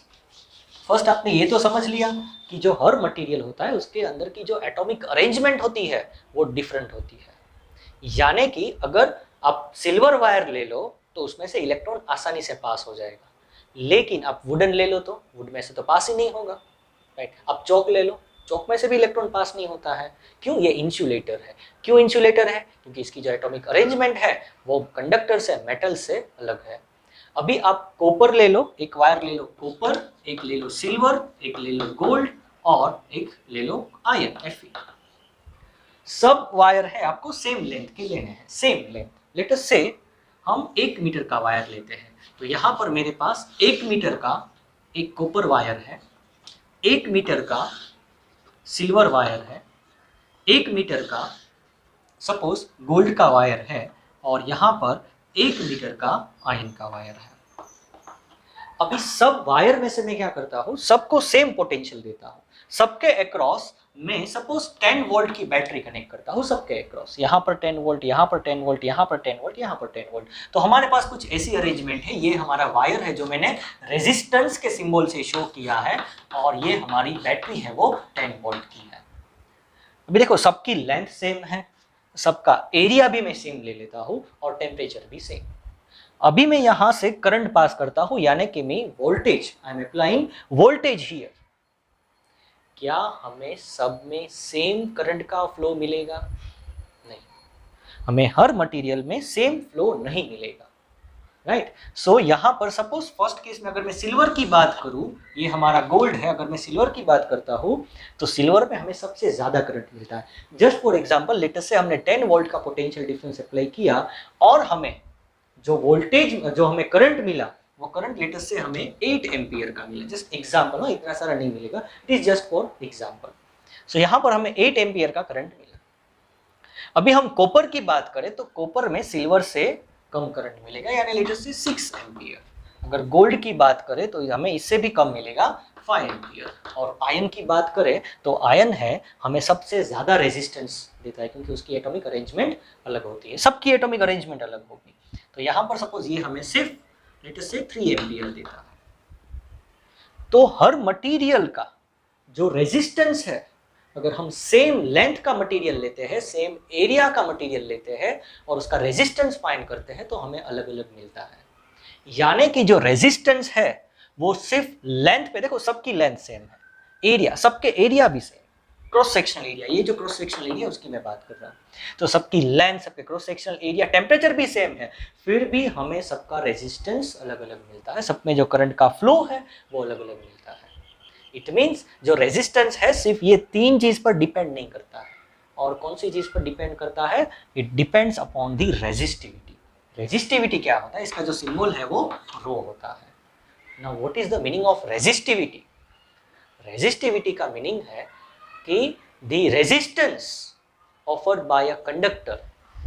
फर्स्ट आपने ये तो समझ लिया कि जो हर मटेरियल होता है उसके अंदर की जो एटॉमिक अरेंजमेंट होती है वो डिफरेंट होती है। यानी कि अगर आप सिल्वर वायर ले लो तो उसमें से इलेक्ट्रॉन आसानी से पास हो जाएगा, लेकिन आप वुडन ले लो तो वुड में से तो पास ही नहीं होगा, राइट। आप चौक ले लो, चौक में से भी इलेक्ट्रॉन पास नहीं होता है। क्यों, ये इंसुलेटर है। क्यों इंसुलेटर है, क्योंकि इसकी जो एटॉमिक अरेंजमेंट है वो कंडक्टर से, मेटल से अलग है। अभी आप कॉपर ले लो, एक वायर ले लो कॉपर, एक ले लो सिल्वर, एक ले लो गोल्ड और एक ले लो आयरन, Fe। सब वायर है, आपको सेम लेंथ के लेने हैं, सेम लेंथ। लेट अस से हम 1 मीटर का वायर लेते हैं, तो यहाँ पर मेरे पास 1 मीटर का एक कॉपर वायर है, 1 मीटर का सिल्वर वायर है, 1 मीटर का सपोज गोल्ड का वायर है और यहाँ पर 1 मीटर का आयरन का वायर है। अभी सब वायर में से मैं क्या करता हूँ, सबको सेम पोटेंशियल देता हूँ। सबके अक्रॉस मैं सपोज 10 वोल्ट की बैटरी कनेक्ट करता हूँ, सबके अक्रॉस, यहाँ पर 10 वोल्ट, यहाँ पर 10 वोल्ट, यहाँ पर 10 वोल्ट, यहाँ पर 10 वोल्ट। तो हमारे पास कुछ ऐसी अरेंजमेंट है, ये हमारा वायर है जो मैंने रेजिस्टेंस के सिंबल से शो किया है, और ये हमारी बैटरी है वो 10 वोल्ट की है। अभी देखो सबकी लेंथ सेम है, सबका एरिया भी मैं सेम ले लेता हूँ, और टेम्परेचर भी सेम। अभी मैं यहां से करंट पास करता हूं, यानी कि मैं voltage, I am applying voltage here. क्या हमें सब में सेम करंट का फ्लो मिलेगा? नहीं, हमें हर मटेरियल में सेम फ्लो नहीं मिलेगा, राइट। सो यहां पर सपोज फर्स्ट केस में अगर मैं सिल्वर की बात करूं, ये हमारा गोल्ड है, अगर मैं सिल्वर की बात करता हूं तो सिल्वर में हमें सबसे ज्यादा करंट मिलता है। Just for example let us से हमने 10 वोल्ट का पोटेंशियल डिफरेंस अप्लाई किया, और हमें जो वोल्टेज, जो हमें करंट मिला, वो करंट लेटर से हमें 8 एम्पियर का मिला। जस्ट एग्जांपल, ना इतना सारा नहीं मिलेगा, it is just for example. So यहां पर हमें 8 एम्पियर का करंट मिला। अभी हम कॉपर की बात करें तो कॉपर में सिल्वर से कम करंट मिलेगा, यानी लेटर से 6 एम्पियर। अगर गोल्ड की बात करें तो हमें इससे भी कम मिलेगा, 5 एम्पियर। और आयन की बात करें तो आयन है हमें सबसे ज्यादा रेजिस्टेंस देता है, क्योंकि उसकी एटॉमिक अरेंजमेंट अलग होती है, सबकी एटॉमिक अरेंजमेंट अलग होगी। तो यहां पर सपोज ये हमें सिर्फ लेटर से 3 एम्पियर देता है। तो हर मटेरियल का जो रेजिस्टेंस है, अगर हम सेम लेंथ का मटेरियल लेते हैं, सेम एरिया का मटेरियल लेते हैं और उसका रेजिस्टेंस फाइंड करते हैं, तो हमें अलग अलग मिलता है। यानी कि जो रेजिस्टेंस है वो सिर्फ लेंथ पे, देखो सबकी लेंथ सेम है, एरिया, सबके एरिया भी सेम, क्रॉस सेक्शनल एरिया, ये जो क्रॉस सेक्शनल एरिया उसकी मैं बात कर रहा हूँ, तो सबकी लेंथ, सबके क्रॉस सेक्शनल एरिया, टेम्परेचर भी सेम है, फिर भी हमें सबका रेजिस्टेंस अलग अलग मिलता है, सब में जो करंट का फ्लो है वो अलग अलग मिलता है। इट मीन्स जो रेजिस्टेंस है सिर्फ ये 3 चीज पर डिपेंड नहीं करता है। और कौन सी चीज पर डिपेंड करता है? It depends upon the resistivity. Resistivity क्या होता है? इसका जो सिंबल है वो रो होता है। Now what is the meaning of resistivity? Resistivity का मीनिंग है कि the resistance offered by a conductor,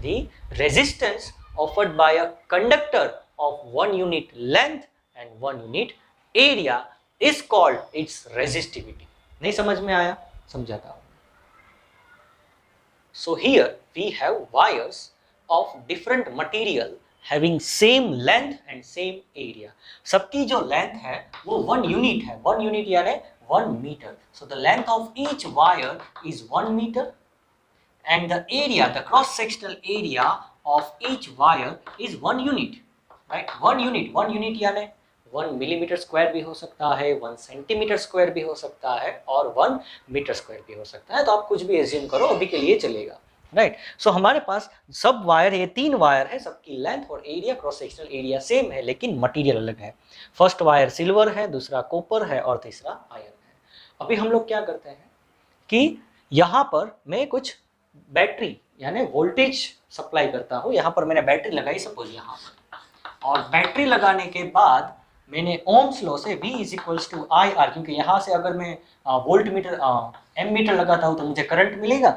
the resistance offered by a conductor of 1 unit length and 1 unit area is called its resistivity. नहीं समझ में आया? समझाता हूं। So here we have wires of different material having same length and same area. सबकी जो length है वो 1 unit है, 1 unit यानी 1 meter. So the length of each wire is 1 meter and the area, the cross-sectional area of each wire is 1 unit. Right? 1 unit यानी 1 millimeter square भी हो सकता है, 1 centimeter square भी हो सकता है और 1 meter square भी हो सकता है। तो आप कुछ भी एज्यूम करो, अभी के लिए चलेगा। राइट, सो हमारे पास सब वायर, ये 3 वायर है, सबकी लेंथ और area, cross sectional area same है, लेकिन मटेरियल अलग है। फर्स्ट वायर सिल्वर है, दूसरा कॉपर है और तीसरा आयरन है। अभी हम लोग क्या करते हैं कि यहाँ पर मैं कुछ बैटरी यानी वोल्टेज सप्लाई करता हूँ। यहाँ पर मैंने बैटरी लगाई सपोज यहाँ पर, और बैटरी लगाने के बाद मैंने ओम्स लॉ से V is to I R, क्योंकि यहाँ से अगर मैं वोल्ट मीटर एम मीटर लगाता हूँ तो मुझे करंट मिलेगा।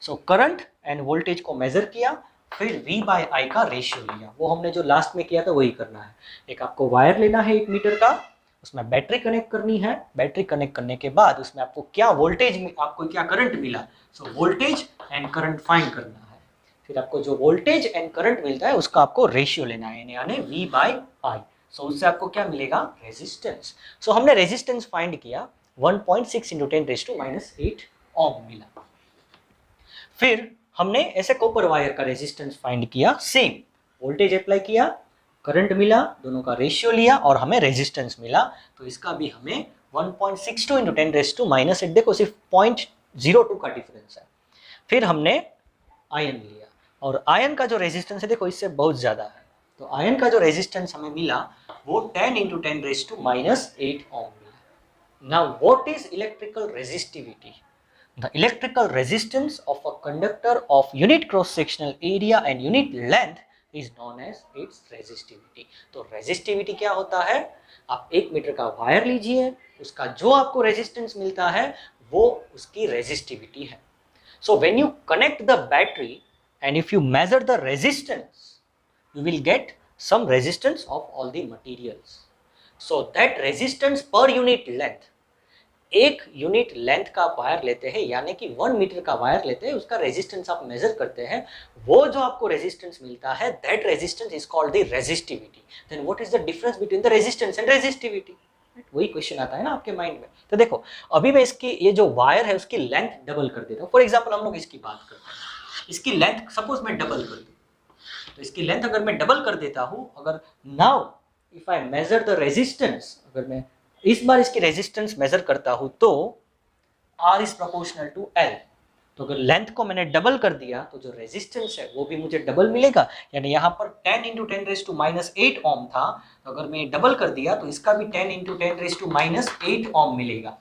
सो करंट एंड वोल्टेज को मेजर किया, फिर V बाय I का रेशियो लिया। वो हमने जो लास्ट में किया था वही करना है। एक आपको वायर लेना है 1 मीटर का, उसमें बैटरी कनेक्ट करनी है। बैटरी कनेक्ट करने के बाद उसमें आपको क्या वोल्टेज, आपको क्या करंट मिला, so voltage and current find करना है। फिर आपको जो वोल्टेज एंड करंट मिलता है उसका आपको रेशियो लेना है, यानी V बाय I। सो उससे आपको क्या मिलेगा? रेजिस्टेंस। सो हमने रेजिस्टेंस फाइंड किया, 1.6 × 10⁻⁸ ओम मिला। फिर हमने ऐसे कॉपर वायर का रेजिस्टेंस फाइंड किया, सेम वोल्टेज अप्लाई किया, करंट मिला, दोनों का रेशियो लिया और हमें रेजिस्टेंस मिला। तो इसका भी हमें 1.62 × 10⁻⁸, देखो सिर्फ 0.02 का डिफरेंस है। फिर हमने आयन लिया, और आयन का जो रेजिस्टेंस है देखो इससे बहुत ज़्यादा है, तो आयन का जो रेजिस्टेंस हमें मिला वो 10 × 10⁻⁸ ओम मिला। Now what is electrical resistivity? The electrical resistance of a conductor of unit cross-sectional area and unit length is known as its resistivity. तो resistivity क्या होता है? आप 1 मीटर का वायर लीजिए, उसका जो आपको रेजिस्टेंस मिलता है वो उसकी resistivity है। So when you connect the battery and if you measure the resistance, you will get some resistance of all the materials. So that resistance per unit length, एक यूनिट लेंथ का wire लेते हैं, यानी कि 1 metre का wire लेते हैं, उसका रेजिस्टेंस आप मेजर करते हैं, वो जो आपको रेजिस्टेंस मिलता है, that resistance is called the resistivity. Then what is the difference between the resistance and resistivity? वही क्वेश्चन आता है ना आपके माइंड में। तो देखो अभी मैं इसकी ये जो वायर है उसकी लेंथ डबल कर देता हूँ। फॉर एग्जाम्पल हम लोग इसकी बात करते हैं, इसकी लेंथ सपोज मैं डबल कर दूँ, तो इसकी लेंथ अगर मैं डबल कर देता हूँ, अगर now if I major the resistance, अगर मैं इस बार इसकी रेजिस्टेंस मेजर करता हूँ तो R is proportional to L। तो अगर लेंथ को मैंने डबल कर दिया तो जो रेजिस्टेंस है वो भी मुझे डबल मिलेगा, यानी यहाँ पर 10 इंटू 10⁻⁸ ओम था, तो अगर मैं डबल कर दिया तो इसका भी 10 इंटू 10⁻⁸ ओम मिलेगा,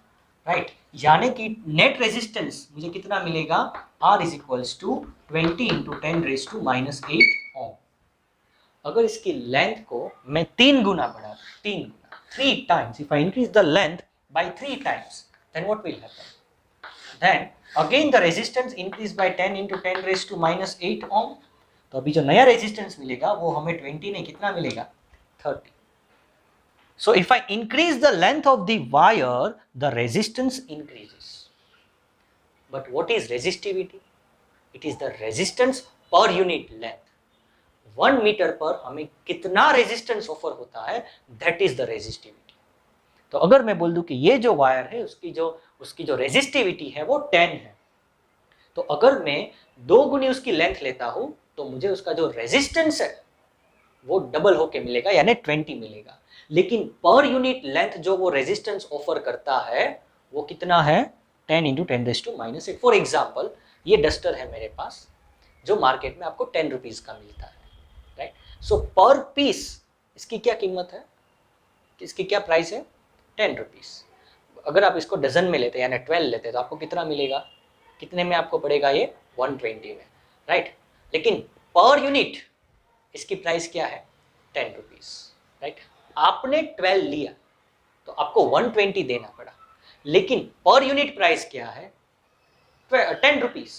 राइट। यानी कि नेट रेजिस्टेंस मुझे कितना मिलेगा, R is equals to 20 into 10⁻⁸ ohm. अगर इसकी लेंथ को मैं 3 गुना बढ़ा दूं, 3 गुना, 3 times, if I increase the length by 3 times, then what will happen? Then again the resistance increase by 10 into 10⁻⁸ ohm। तो अभी जो नया रेजिस्टेंस मिलेगा वो हमें 20 ने कितना मिलेगा, 30। So if I increase the length of the wire, the resistance increases. But what is resistivity? It is the resistance per unit length। 1 metre पर हमें कितना रेजिस्टेंस ऑफर होता है, दैट इज द रेजिस्टिविटी। तो अगर मैं बोल दूं कि ये जो वायर है उसकी जो रेजिस्टिविटी है वो 10 है, तो अगर मैं 2 गुनी उसकी लेंथ लेता हूं तो मुझे उसका जो रेजिस्टेंस है वो डबल होके मिलेगा, यानी 20 मिलेगा। लेकिन पर यूनिट लेंथ जो वो रेजिस्टेंस ऑफर करता है वो कितना है, 10 इंटू 10⁻⁸। फॉर एग्जाम्पल ये डस्टर है मेरे पास जो मार्केट में आपको 10 रुपीज का मिलता है, राइट। सो पर पीस इसकी क्या कीमत है, इसकी क्या प्राइस है, 10 रुपीज। अगर आप इसको डजन में लेते हैं यानी 12 लेते हैं तो आपको कितना मिलेगा, कितने में आपको पड़ेगा ये, 120 में, राइट। लेकिन पर यूनिट इसकी प्राइस क्या है, 10 रुपीज, राइट। आपने 12 लिया तो आपको 120 देना पड़ा, लेकिन पर यूनिट प्राइस क्या है, 10 rupees.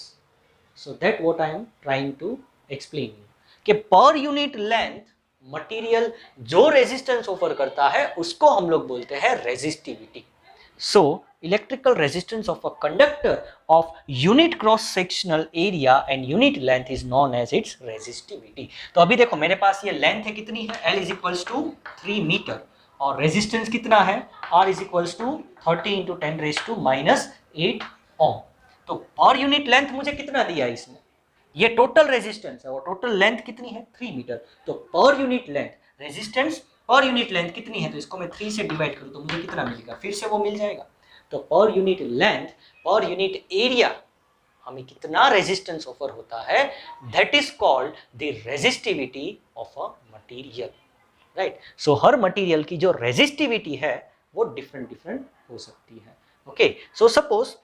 So that what I am trying to explain कि पर यूनिट लेंथ मटेरियल जो रेजिस्टेंस ऑफर करता है उसको हम लोग बोलते हैं resistivity. So electrical resistance of a conductor of unit cross sectional area and unit length is known as its resistivity. तो अभी देखो मेरे पास ये लेंथ है कितनी है, L is equals to 3 meter, और रेजिस्टेंस कितना है, R is equals to 30 into 10⁻⁸ ohm. तो पर यूनिट लेंथ मुझे कितना दिया इसने, ये टोटल रेजिस्टेंस है और टोटल लेंथ कितनी है, 3 मीटर। तो पर यूनिट लेंथ, रेजिस्टेंस पर यूनिट लेंथ कितनी है, तो इसको मैं 3 से डिवाइड करूं तो मुझे कितना मिलेगा, फिर से वो मिल जाएगा। तो पर यूनिट लेंथ पर यूनिट एरिया हमें कितना रेजिस्टेंस ऑफर होता है, that is called the resistivity of a material, right. So her material की जो रेजिस्टिविटी है वो डिफरेंट हो सकती है, ओके। सो सपोज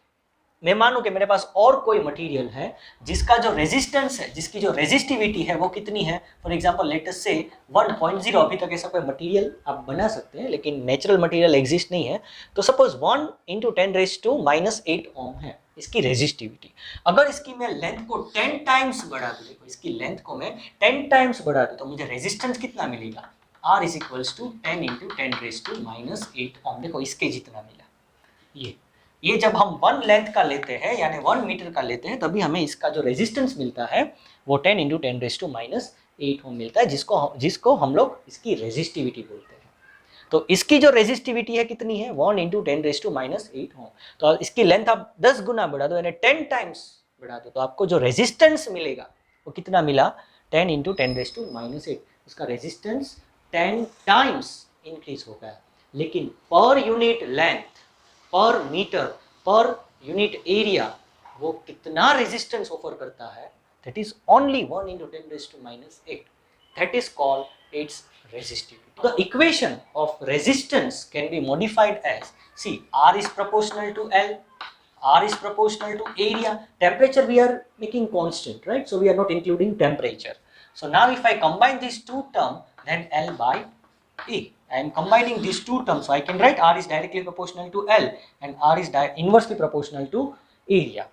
मैं मानूं कि मेरे पास और कोई मटेरियल है जिसका जो रेजिस्टेंस है, जिसकी जो रेजिस्टिविटी है वो कितनी है, फॉर एग्जांपल लेट अस से 1.0। अभी तक ऐसा कोई मटेरियल आप बना सकते हैं लेकिन नेचुरल मटेरियल एग्जिस्ट नहीं है। तो सपोज 1 इंटू 10⁻⁸ ओम है इसकी रेजिस्टिविटी। अगर इसकी मैं लेंथ को 10 टाइम्स बढ़ा दूं, देखो इसकी लेंथ को मैं 10 टाइम्स बढ़ा दूं तो मुझे रेजिस्टेंस कितना मिलेगा, R is equals to 10 into 10⁻⁸ ohm. देखो इसके जितना मिला। ये जब हम 1 लेंथ का लेते हैं यानी 1 मीटर का लेते हैं तभी हमें इसका जो रेजिस्टेंस मिलता है वो 10 इंटू 10⁻⁸ ओम मिलता है, जिसको हम लोग इसकी रेजिस्टिविटी बोलते हैं। तो इसकी जो रेजिस्टिविटी है कितनी है, 1 इंटू 10⁻⁸ ओम। तो इसकी लेंथ आप 10 गुना बढ़ा दो यानी 10 टाइम्स बढ़ा दो तो आपको जो रेजिस्टेंस मिलेगा वो कितना मिला, 10 इंटू 10⁻⁸। उसका रेजिस्टेंस 10 टाइम्स इंक्रीज हो गया। लेकिन per unit length, per meter, per unit area वो कितना रेजिस्टेंस ऑफर करता है, that is only 1 into 10⁻⁸। That is called its resistivity. The equation of resistance can be modified as, see R is proportional to L, R is proportional to area. Temperature we are making constant, right? So we are not including temperature. So now if I combine these two terms, then L by E. I am combining these two terms, so I can write R is directly proportional to L and R is inversely proportional to area.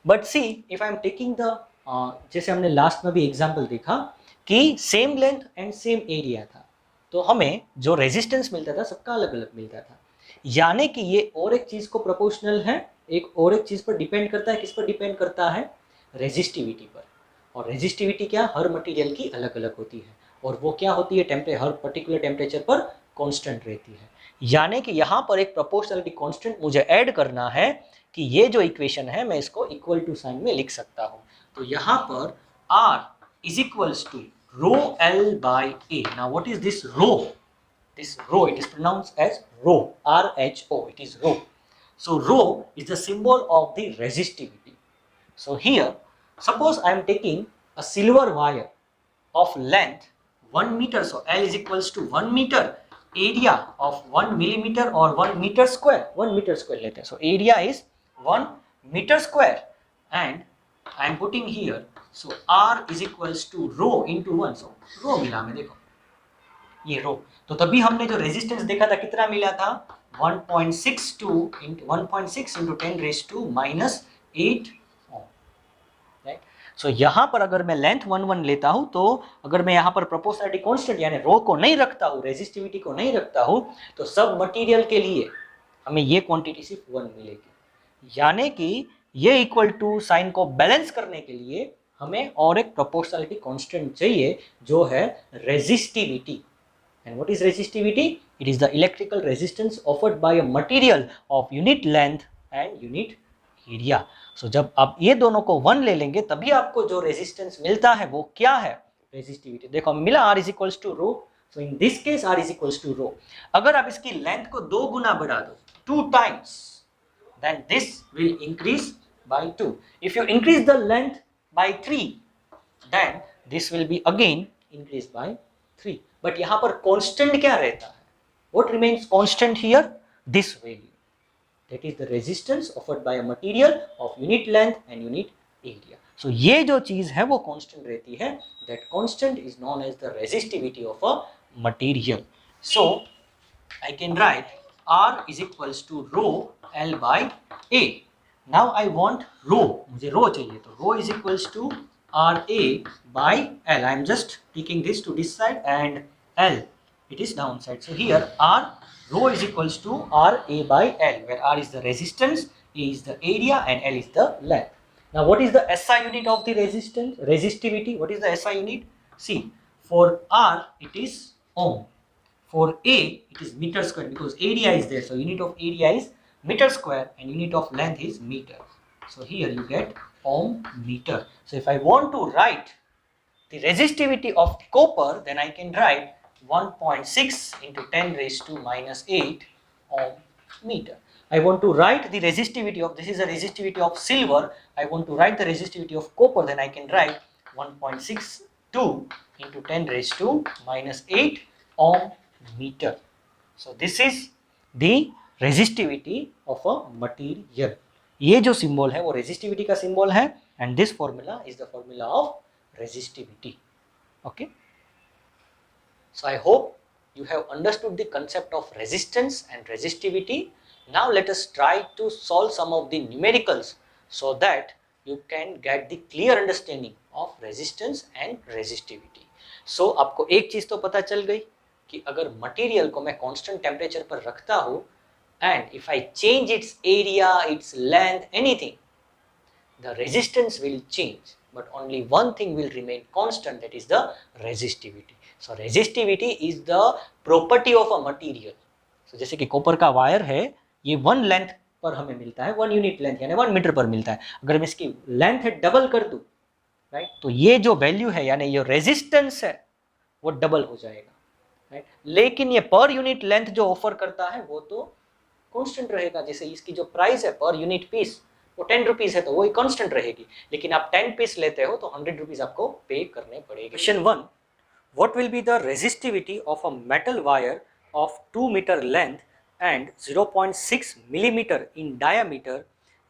But see, if I am taking the जैसे हमने last में भी example देखा कि same length and same area था तो हमें जो रेजिस्टेंस मिलता था सबका अलग अलग मिलता था। यानी कि ये और एक चीज को प्रोपोर्शनल है, एक और एक चीज पर डिपेंड करता है। किस पर डिपेंड करता है? रेजिस्टिविटी पर। और रेजिस्टिविटी क्या, हर मटेरियल की अलग अलग होती है, और वो क्या होती है, हर पर्टिकुलर टेम्परेचर पर कांस्टेंट रहती है। यानी कि यहाँ पर एक प्रोपोर्शनलिटी कांस्टेंट मुझे ऐड करना है कि ये जो इक्वेशन है मैं इसको इक्वल टू साइन में लिख सकता हूँ। तो यहाँ पर R is equals to rho L by A. Now what is this rho? This rho, it is pronounced as rho, R-H-O, it is rho. So rho is the symbol of the resistivity. So here, suppose I am taking a silver wire of length 1 meter, so L is equals to 1 meter, area of 1 millimeter or 1 meter square, 1 meter square लेते हैं, so area is 1 meter square, and I am putting here, so R is equals to rho into 1, so rho मिला हमें, देखो ये रो। तो तभी हमने जो रेजिस्टेंस देखा था कितना मिला था, 1.62 into 1.6 into 10 raised to minus 8 ohm, right. So यहाँ पर अगर मैं लेंथ 1 लेता हूँ, तो अगर मैं यहाँ पर प्रोपोर्शनलिटी कांस्टेंट यानी रो को नहीं रखता हूँ, रेजिस्टिविटी को नहीं रखता हूँ, तो सब मटेरियल के लिए हमें ये क्वांटिटी सिर्फ 1 मिलेगी। यानी कि ये इक्वल टू साइन को बैलेंस करने के लिए हमें और एक प्रोपोर्शनलिटी कांस्टेंट चाहिए, जो है resistivity. And what is resistivity? It is the electrical resistance offered by a material of unit length and unit area. So जब आप ये दोनों को 1 ले लेंगे तभी आपको जो रेजिस्टेंस मिलता है वो क्या है, रेजिस्टिविटी। देखो हमें मिला R is equals to rho. So in this case R is equals to rho. अगर आप इसकी लेंथ को 2 गुना बढ़ा दो, 2 times, then this will increase by 2. If you increase the length by 3, then this will be again increased by 3. But यहां पर constant क्या रहता है, what remains constant here, this value, that is the resistance offered by a material of unit length and unit area. So ये जो चीज है वो कांस्टेंट रहती है, that constant is known as the resistivity of a material. So I can write R is equals to rho L by A. Now I want rho, मुझे rho चाहिए, तो rho is equals to RA by L. I am just taking this to this side and L, it is downside. So here R rho is equals to RA by L, where R is the resistance, A is the area, and L is the length. Now what is the SI unit of the resistance, resistivity? What is the SI unit? See, for R it is ohm, for A it is meter square, because area is there, so unit of area is meter square and unit of length is meter. So here you get ohm meter. So if I want to write the resistivity of copper, then I can write 1.6 into 10 raised to minus 8 ohm meter. I want to write the resistivity of, this is the resistivity of silver, I want to write the resistivity of copper, then I can write 1.62 into 10 raised to minus 8 ohm meter. So this is the resistivity of a material. ये जो symbol है वो resistivity का symbol है, and this formula is the formula of resistivity. Okay, so I hope you have understood the concept of resistance and resistivity. Now let us try to solve some of the numericals so that you can get the clear understanding of resistance and resistivity. So आपको एक चीज तो पता चल गई कि अगर material को मैं कांस्टेंट टेम्परेचर पर रखता हूँ, and if I change its area, its length, anything, the resistance will change, but only one thing will remain constant, that is the resistivity. So resistivity is the property of a material. So जैसे कि copper का wire है, ये 1 length पर हमें मिलता है, 1 unit length यानी 1 मीटर पर मिलता है। अगर मैं इसकी लेंथ है डबल कर दूं, राइट, तो ये जो वैल्यू है यानी ये रेजिस्टेंस है वो डबल हो जाएगा, राइट। लेकिन ये पर यूनिट लेंथ जो ऑफर करता है वो तो कांस्टेंट रहेगा। जैसे इसकी जो प्राइस है पर यूनिट पीस वो 10 रुपीज है, तो वो कांस्टेंट रहेगी। लेकिन आप 10 पीस लेते हो तो 100 रुपीज आपको पे करने पड़ेंगे। Question 1, what will be the resistivity of a metal wire of 2 meter length and 0.6 millimeter in diameter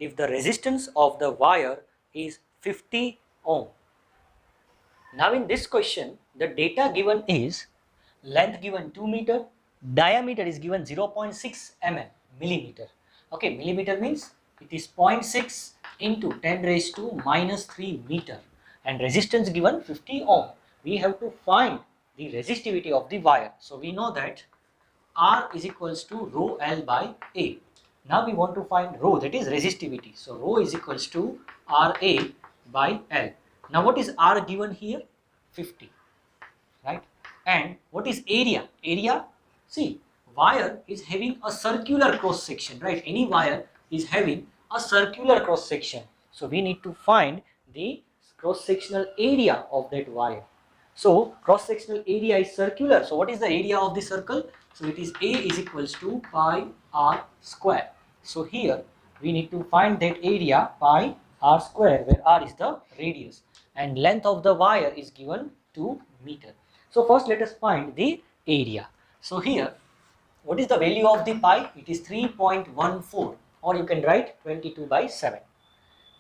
if the resistance of the wire is 50 ohm. Now in this question the data given is length given 2 meter, diameter is given 0.6 millimeter. Okay, millimeter means it is 0.6 into 10 raised to minus 3 meter, and resistance given 50 ohm. We have to find the resistivity of the wire. So we know that R is equals to rho L by A. Now we want to find rho, that is resistivity. So rho is equals to RA by L. Now what is R given here? 50, right? And what is area? Area, see, wire is having a circular cross section, right? Any wire is having a circular cross section. So we need to find the cross sectional area of that wire. So cross sectional area is circular. So what is the area of the circle? So it is A is equals to pi r square. So here we need to find that area pi r square, where r is the radius and length of the wire is given 2 meter. So first let us find the area. So here, what is the value of the pi? It is 3.14, or you can write 22 by 7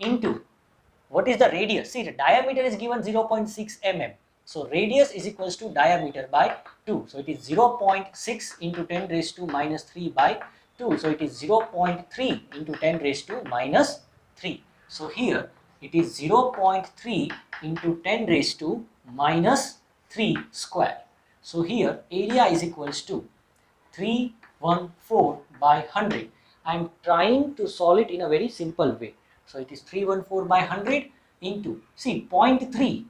into what is the radius? See, the diameter is given 0.6 mm. So radius is equals to diameter by 2. So it is 0.6 into 10 raised to minus 3 by 2. So it is 0.3 into 10 raised to minus 3. So here it is 0.3 into 10 raised to minus 3 square. So here area is equals to 314 by 100. I am trying to solve it in a very simple way. So it is 314 by 100 into, see, 0.3.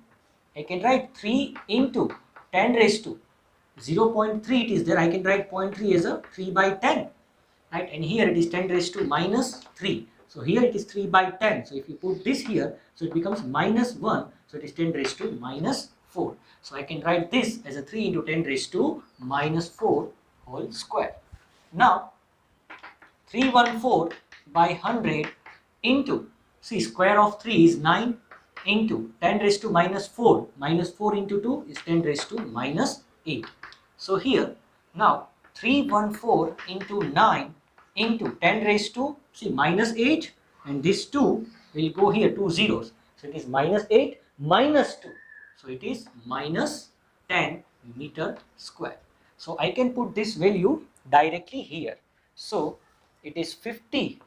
I can write 3 into 10 raised to 0.3 it is there. I can write 0.3 as a 3 by 10. Right? And here it is 10 raised to minus 3. So here it is 3 by 10. So if you put this here, so it becomes minus 1. So it is 10 raised to minus 4. So I can write this as a 3 into 10 raised to minus 4 whole square. Now 314 by 100 into, see, square of 3 is 9 into 10 raised to minus 4. Minus 4 into 2 is 10 raised to minus 8. So here now 314 into 9 into 10 raised to, see, minus 8, and this 2 will go here, 2 zeros. So it is minus 8 minus 2. So it is minus 10 meter square. So I can put this value directly here. So it is 50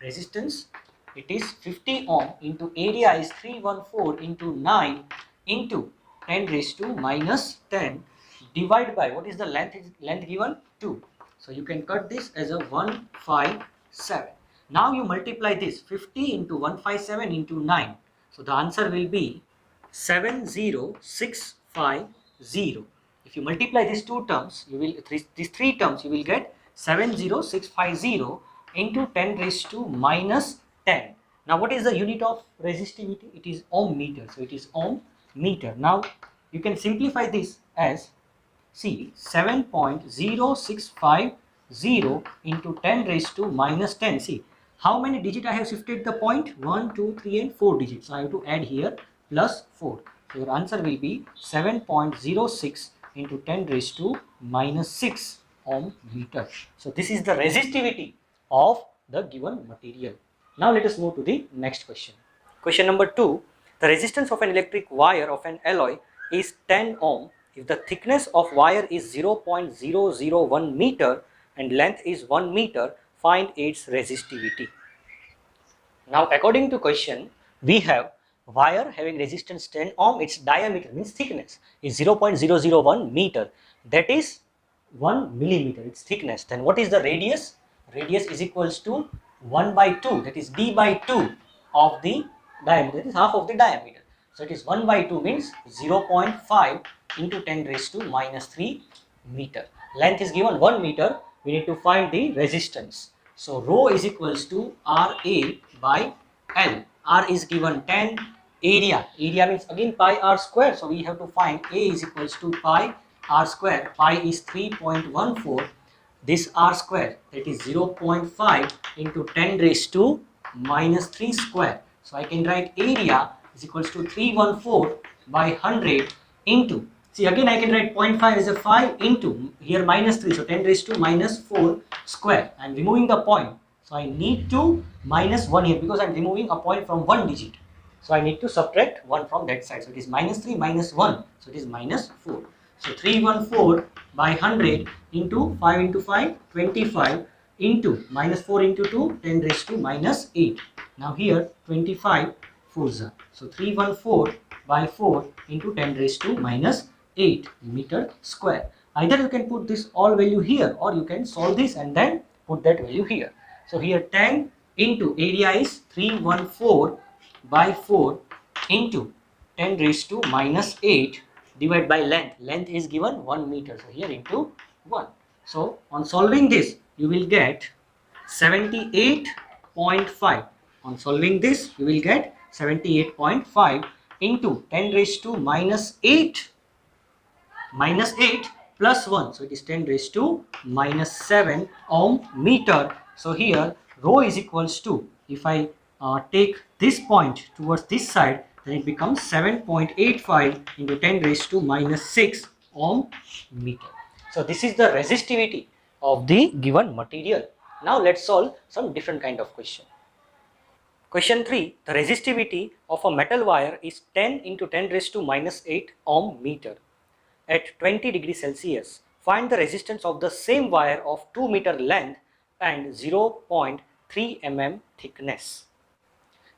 resistance. It is 50 ohm into area is 314 into 9 into 10 raised to minus 10 divided by, what is the length? Length given 2. So you can cut this as a 157. Now you multiply this 50 into 157 into 9. So the answer will be 70650. If you multiply these two terms, you will, these three terms, you will get 70650 into 10 raised to minus 10. Now what is the unit of resistivity? It is ohm meter. So it is ohm meter. Now you can simplify this as, see, 7.0650 into 10 raised to minus 10. See, how many digits I have shifted the point? 1, 2, 3 and 4 digits. So I have to add here plus 4. So your answer will be 7.06 into 10 raised to minus 6 ohm meter. So this is the resistivity of the given material. Now let us move to the next question. Question number 2. The resistance of an electric wire of an alloy is 10 ohm if the thickness of wire is 0.001 meter and length is 1 meter. Find its resistivity. Now according to question, we have wire having resistance 10 ohm, its diameter means thickness is 0.001 meter, that is 1 millimeter, its thickness. Then what is the radius? Radius is equals to 1 by 2, that is d by 2 of the diameter, that is half of the diameter. So it is 1 by 2 means 0.5 into 10 raised to minus 3 meter. Length is given 1 meter. We need to find the resistance. So rho is equals to RA by L. R is given 10. Area means again pi r square. So we have to find A is equals to pi r square. Pi is 3.14. This r square, that is 0.5 into 10 raised to minus 3 square. So I can write area is equals to 314 by 100 into, see, again I can write 0.5 as a 5 into here minus 3. So 10 raised to minus 4 square. I am removing the point. So I need to minus 1 here because I am removing a point from one digit. So I need to subtract 1 from that side. So it is minus 3 minus 1. So it is minus 4. So 314 by 100 into 5 into 5, 25 into minus 4 into 2, 10 raised to minus 8. Now here 25 4s. So 314 by 4 into 10 raised to minus 8 meter square. Either you can put this all value here, or you can solve this and then put that value here. So here 10 into area is 314 by 4 into 10 raised to minus 8 divided by length. Length is given 1 meter. So here into 1. So on solving this, you will get 78.5. On solving this, you will get 78.5 into 10 raised to minus 8 plus 1. So it is 10 raised to minus 7 ohm meter. So here rho is equals to, if I take this point towards this side, then it becomes 7.85 into 10 raised to minus 6 ohm meter. So this is the resistivity of the given material. Now let's solve some different kind of question. Question 3. The resistivity of a metal wire is 10 into 10 raised to minus 8 ohm meter. At 20 degrees Celsius, find the resistance of the same wire of 2 meter length and 0.3 mm thickness.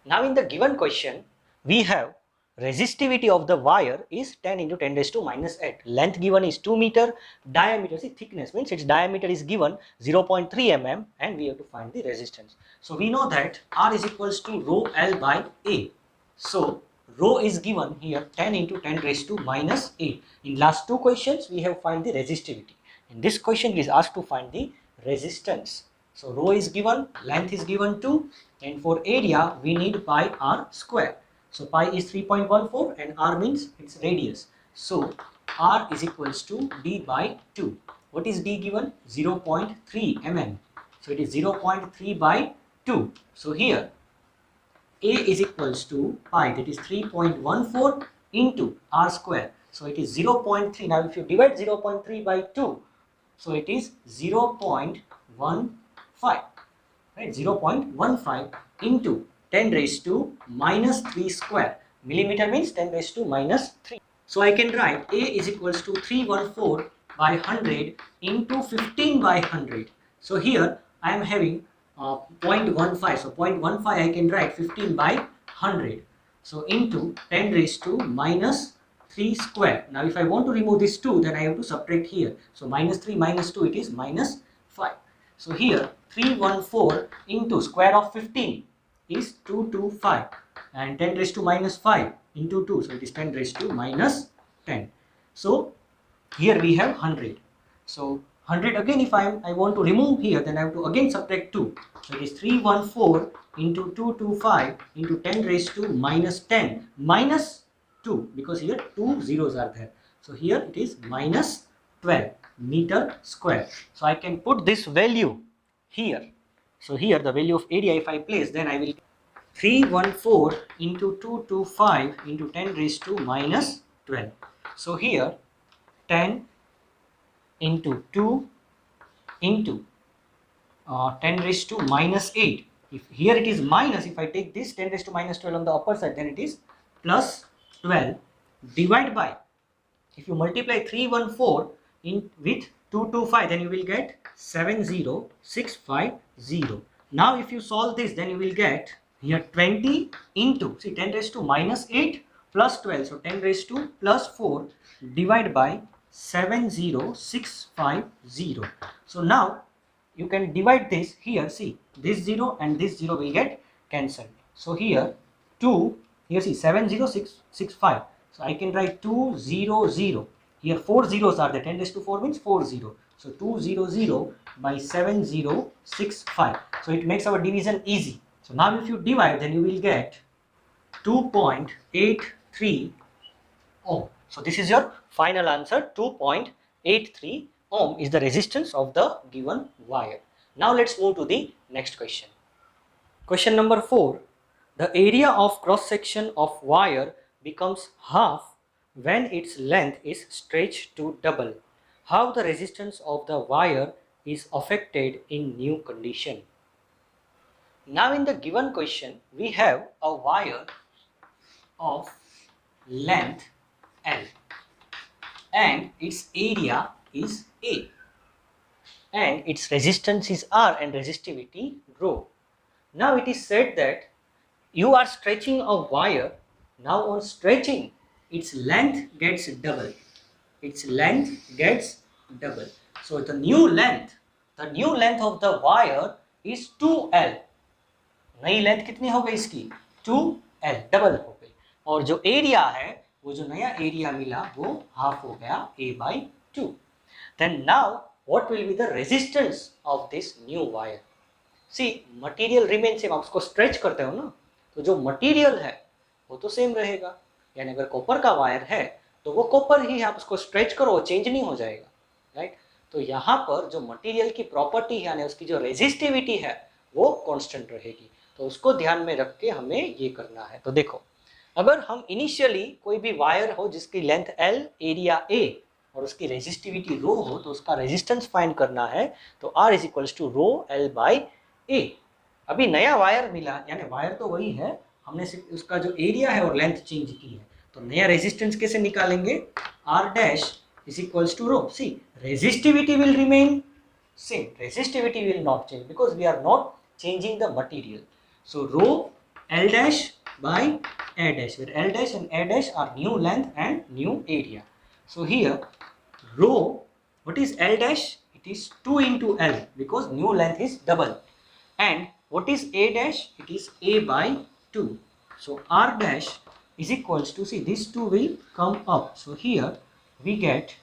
Now in the given question, we have resistivity of the wire is 10 into 10 raised to minus 8. Length given is 2 meter, diameter, see thickness means its diameter is given 0.3 mm, and we have to find the resistance. So we know that R is equals to rho L by A. So rho is given here 10 into 10 raised to minus 8. In last two questions, we have find the resistivity. In this question, it is asked to find the resistance. So rho is given, length is given 2, and for area, we need pi r square. So pi is 3.14 and r means its radius. So r is equals to d by 2. What is d given? 0.3 mm. So it is 0.3 by 2. So here A is equals to pi, that is 3.14 into r square. So it is 0.3. Now if you divide 0.3 by 2, so it is 0.15, right? 0.15 into 10 raised to minus 3 square. Millimeter means 10 raised to minus 3. So I can write A is equals to 314 by 100 into 15 by 100. So here I am having 0.15. So 0.15 I can write 15 by 100. So into 10 raised to minus 3 square. Now if I want to remove this 2, then I have to subtract here. So minus 3 minus 2, it is minus 5. So here 314 into square of 15 is 225, and 10 raised to minus 5 into 2. So it is 10 raised to minus 10. So here we have 100. So 100 again, if I want to remove here, then I have to again subtract 2. So it is 314 into 225 into 10 raised to minus 10 minus 2, because here 2 zeros are there. So here it is minus 12 meter square. So I can put this value here. So here the value of area, if I place, then I will 314 into 225 into 10 raised to minus 12. So here 10 into 2 into 10 raised to minus 8. If here it is minus, if I take this 10 raised to minus 12 on the upper side, then it is plus 12 divided by, if you multiply 314 with 225, then you will get 70650. Now if you solve this, then you will get here 20 into, see 10 raised to minus 8 plus 12, so 10 raised to plus 4 divided by 70650. So now you can divide this here, see this 0 and this 0 will get cancelled. So here 2, here see 70665. So I can write 200. Here 4 zeros are there, 10 raised to 4 means 40. So 200 by 7065. So it makes our division easy. So now if you divide, then you will get 2.83 ohm. So this is your final answer. 2.83 ohm is the resistance of the given wire. Now let's move to the next question. Question number 4. The area of cross section of wire becomes half when its length is stretched to double. How the resistance of the wire is affected in new condition. Now in the given question, we have a wire of length L and its area is A, and its resistance is R and resistivity rho. Now it is said that you are stretching a wire. Now on stretching, its length gets double. Its length gets double. So the new length of the wire is 2L. नई length कितनी हो गई इसकी 2L, double हो गई. और जो area है, वो जो नया एरिया मिला वो हाफ हो गया A/2. Then now what will be the resistance of this new wire? See, material remains same. आप उसको स्ट्रेच करते हो ना, तो जो मटेरियल है वो तो सेम रहेगा. यानी अगर कॉपर का वायर है तो वो कॉपर ही है, आप उसको स्ट्रेच करो वो चेंज नहीं हो जाएगा, राइट. तो यहाँ पर जो मटेरियल की प्रॉपर्टी है यानी उसकी जो रेजिस्टिविटी है वो कांस्टेंट रहेगी. तो उसको ध्यान में रख के हमें ये करना है. तो देखो, अगर हम इनिशियली कोई भी वायर हो जिसकी लेंथ L, एरिया A और उसकी रेजिस्टिविटी रो हो, तो उसका रेजिस्टेंस फाइंड करना है. तो R is equals to rho L by A. अभी नया वायर मिला, यानी वायर तो वही है, हमने सिर्फ उसका जो एरिया है और लेंथ चेंज की है. तो नया रेजिस्टेंस कैसे निकालेंगे? R dash is equals to rho. See, resistivity will remain same. Resistivity will not change because we are not changing the material. So rho L dash by A dash, where L dash and A dash are new length and new area. So here rho, what is L dash? It is 2 into L because new length is double. And what is A dash? It is A by 2. So R dash is equals to, see, these two will come up. So here we get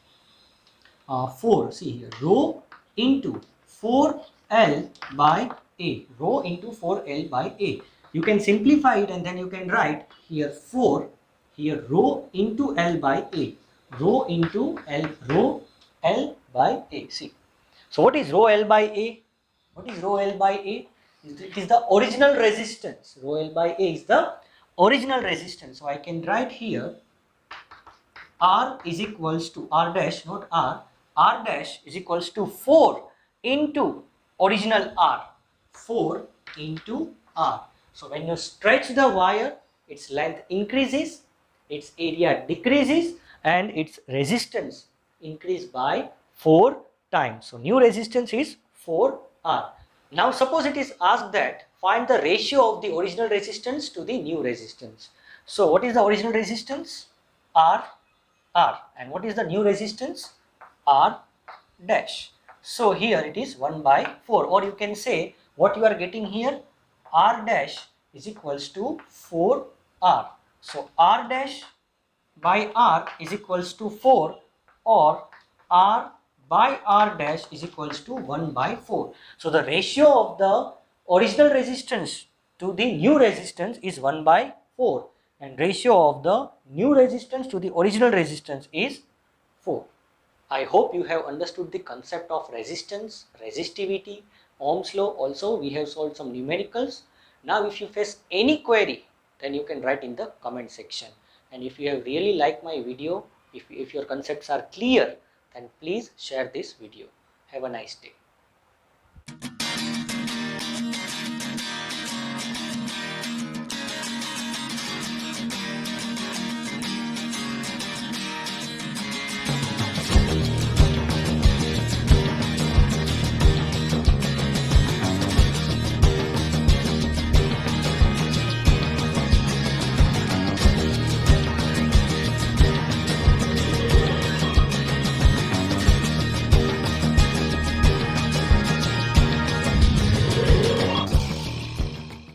4. See here, rho into 4L by A. Rho into 4L by A. You can simplify it and then you can write here 4, here rho into L by A. Rho into L by A. See. So what is rho L by A? What is rho L by A? It is the original resistance. Rho L by A is the original resistance. So I can write here R is equals to R dash, not R dash is equals to 4 into original R. 4 into R. So when you stretch the wire, its length increases, its area decreases, and its resistance increase by 4 times. So new resistance is 4R. Now suppose it is asked that find the ratio of the original resistance to the new resistance. So what is the original resistance? R. And what is the new resistance? R dash. So here it is 1 by 4, or you can say what you are getting here, R dash is equals to 4R. So R dash by R is equals to 4, or R by R dash is equals to 1 by 4. So the ratio of the original resistance to the new resistance is 1 by 4, and ratio of the new resistance to the original resistance is 4. I hope you have understood the concept of resistance, resistivity, Ohm's law. Also we have solved some numericals. Now if you face any query, then you can write in the comment section. And if you have really liked my video, if your concepts are clear, then please share this video. Have a nice day.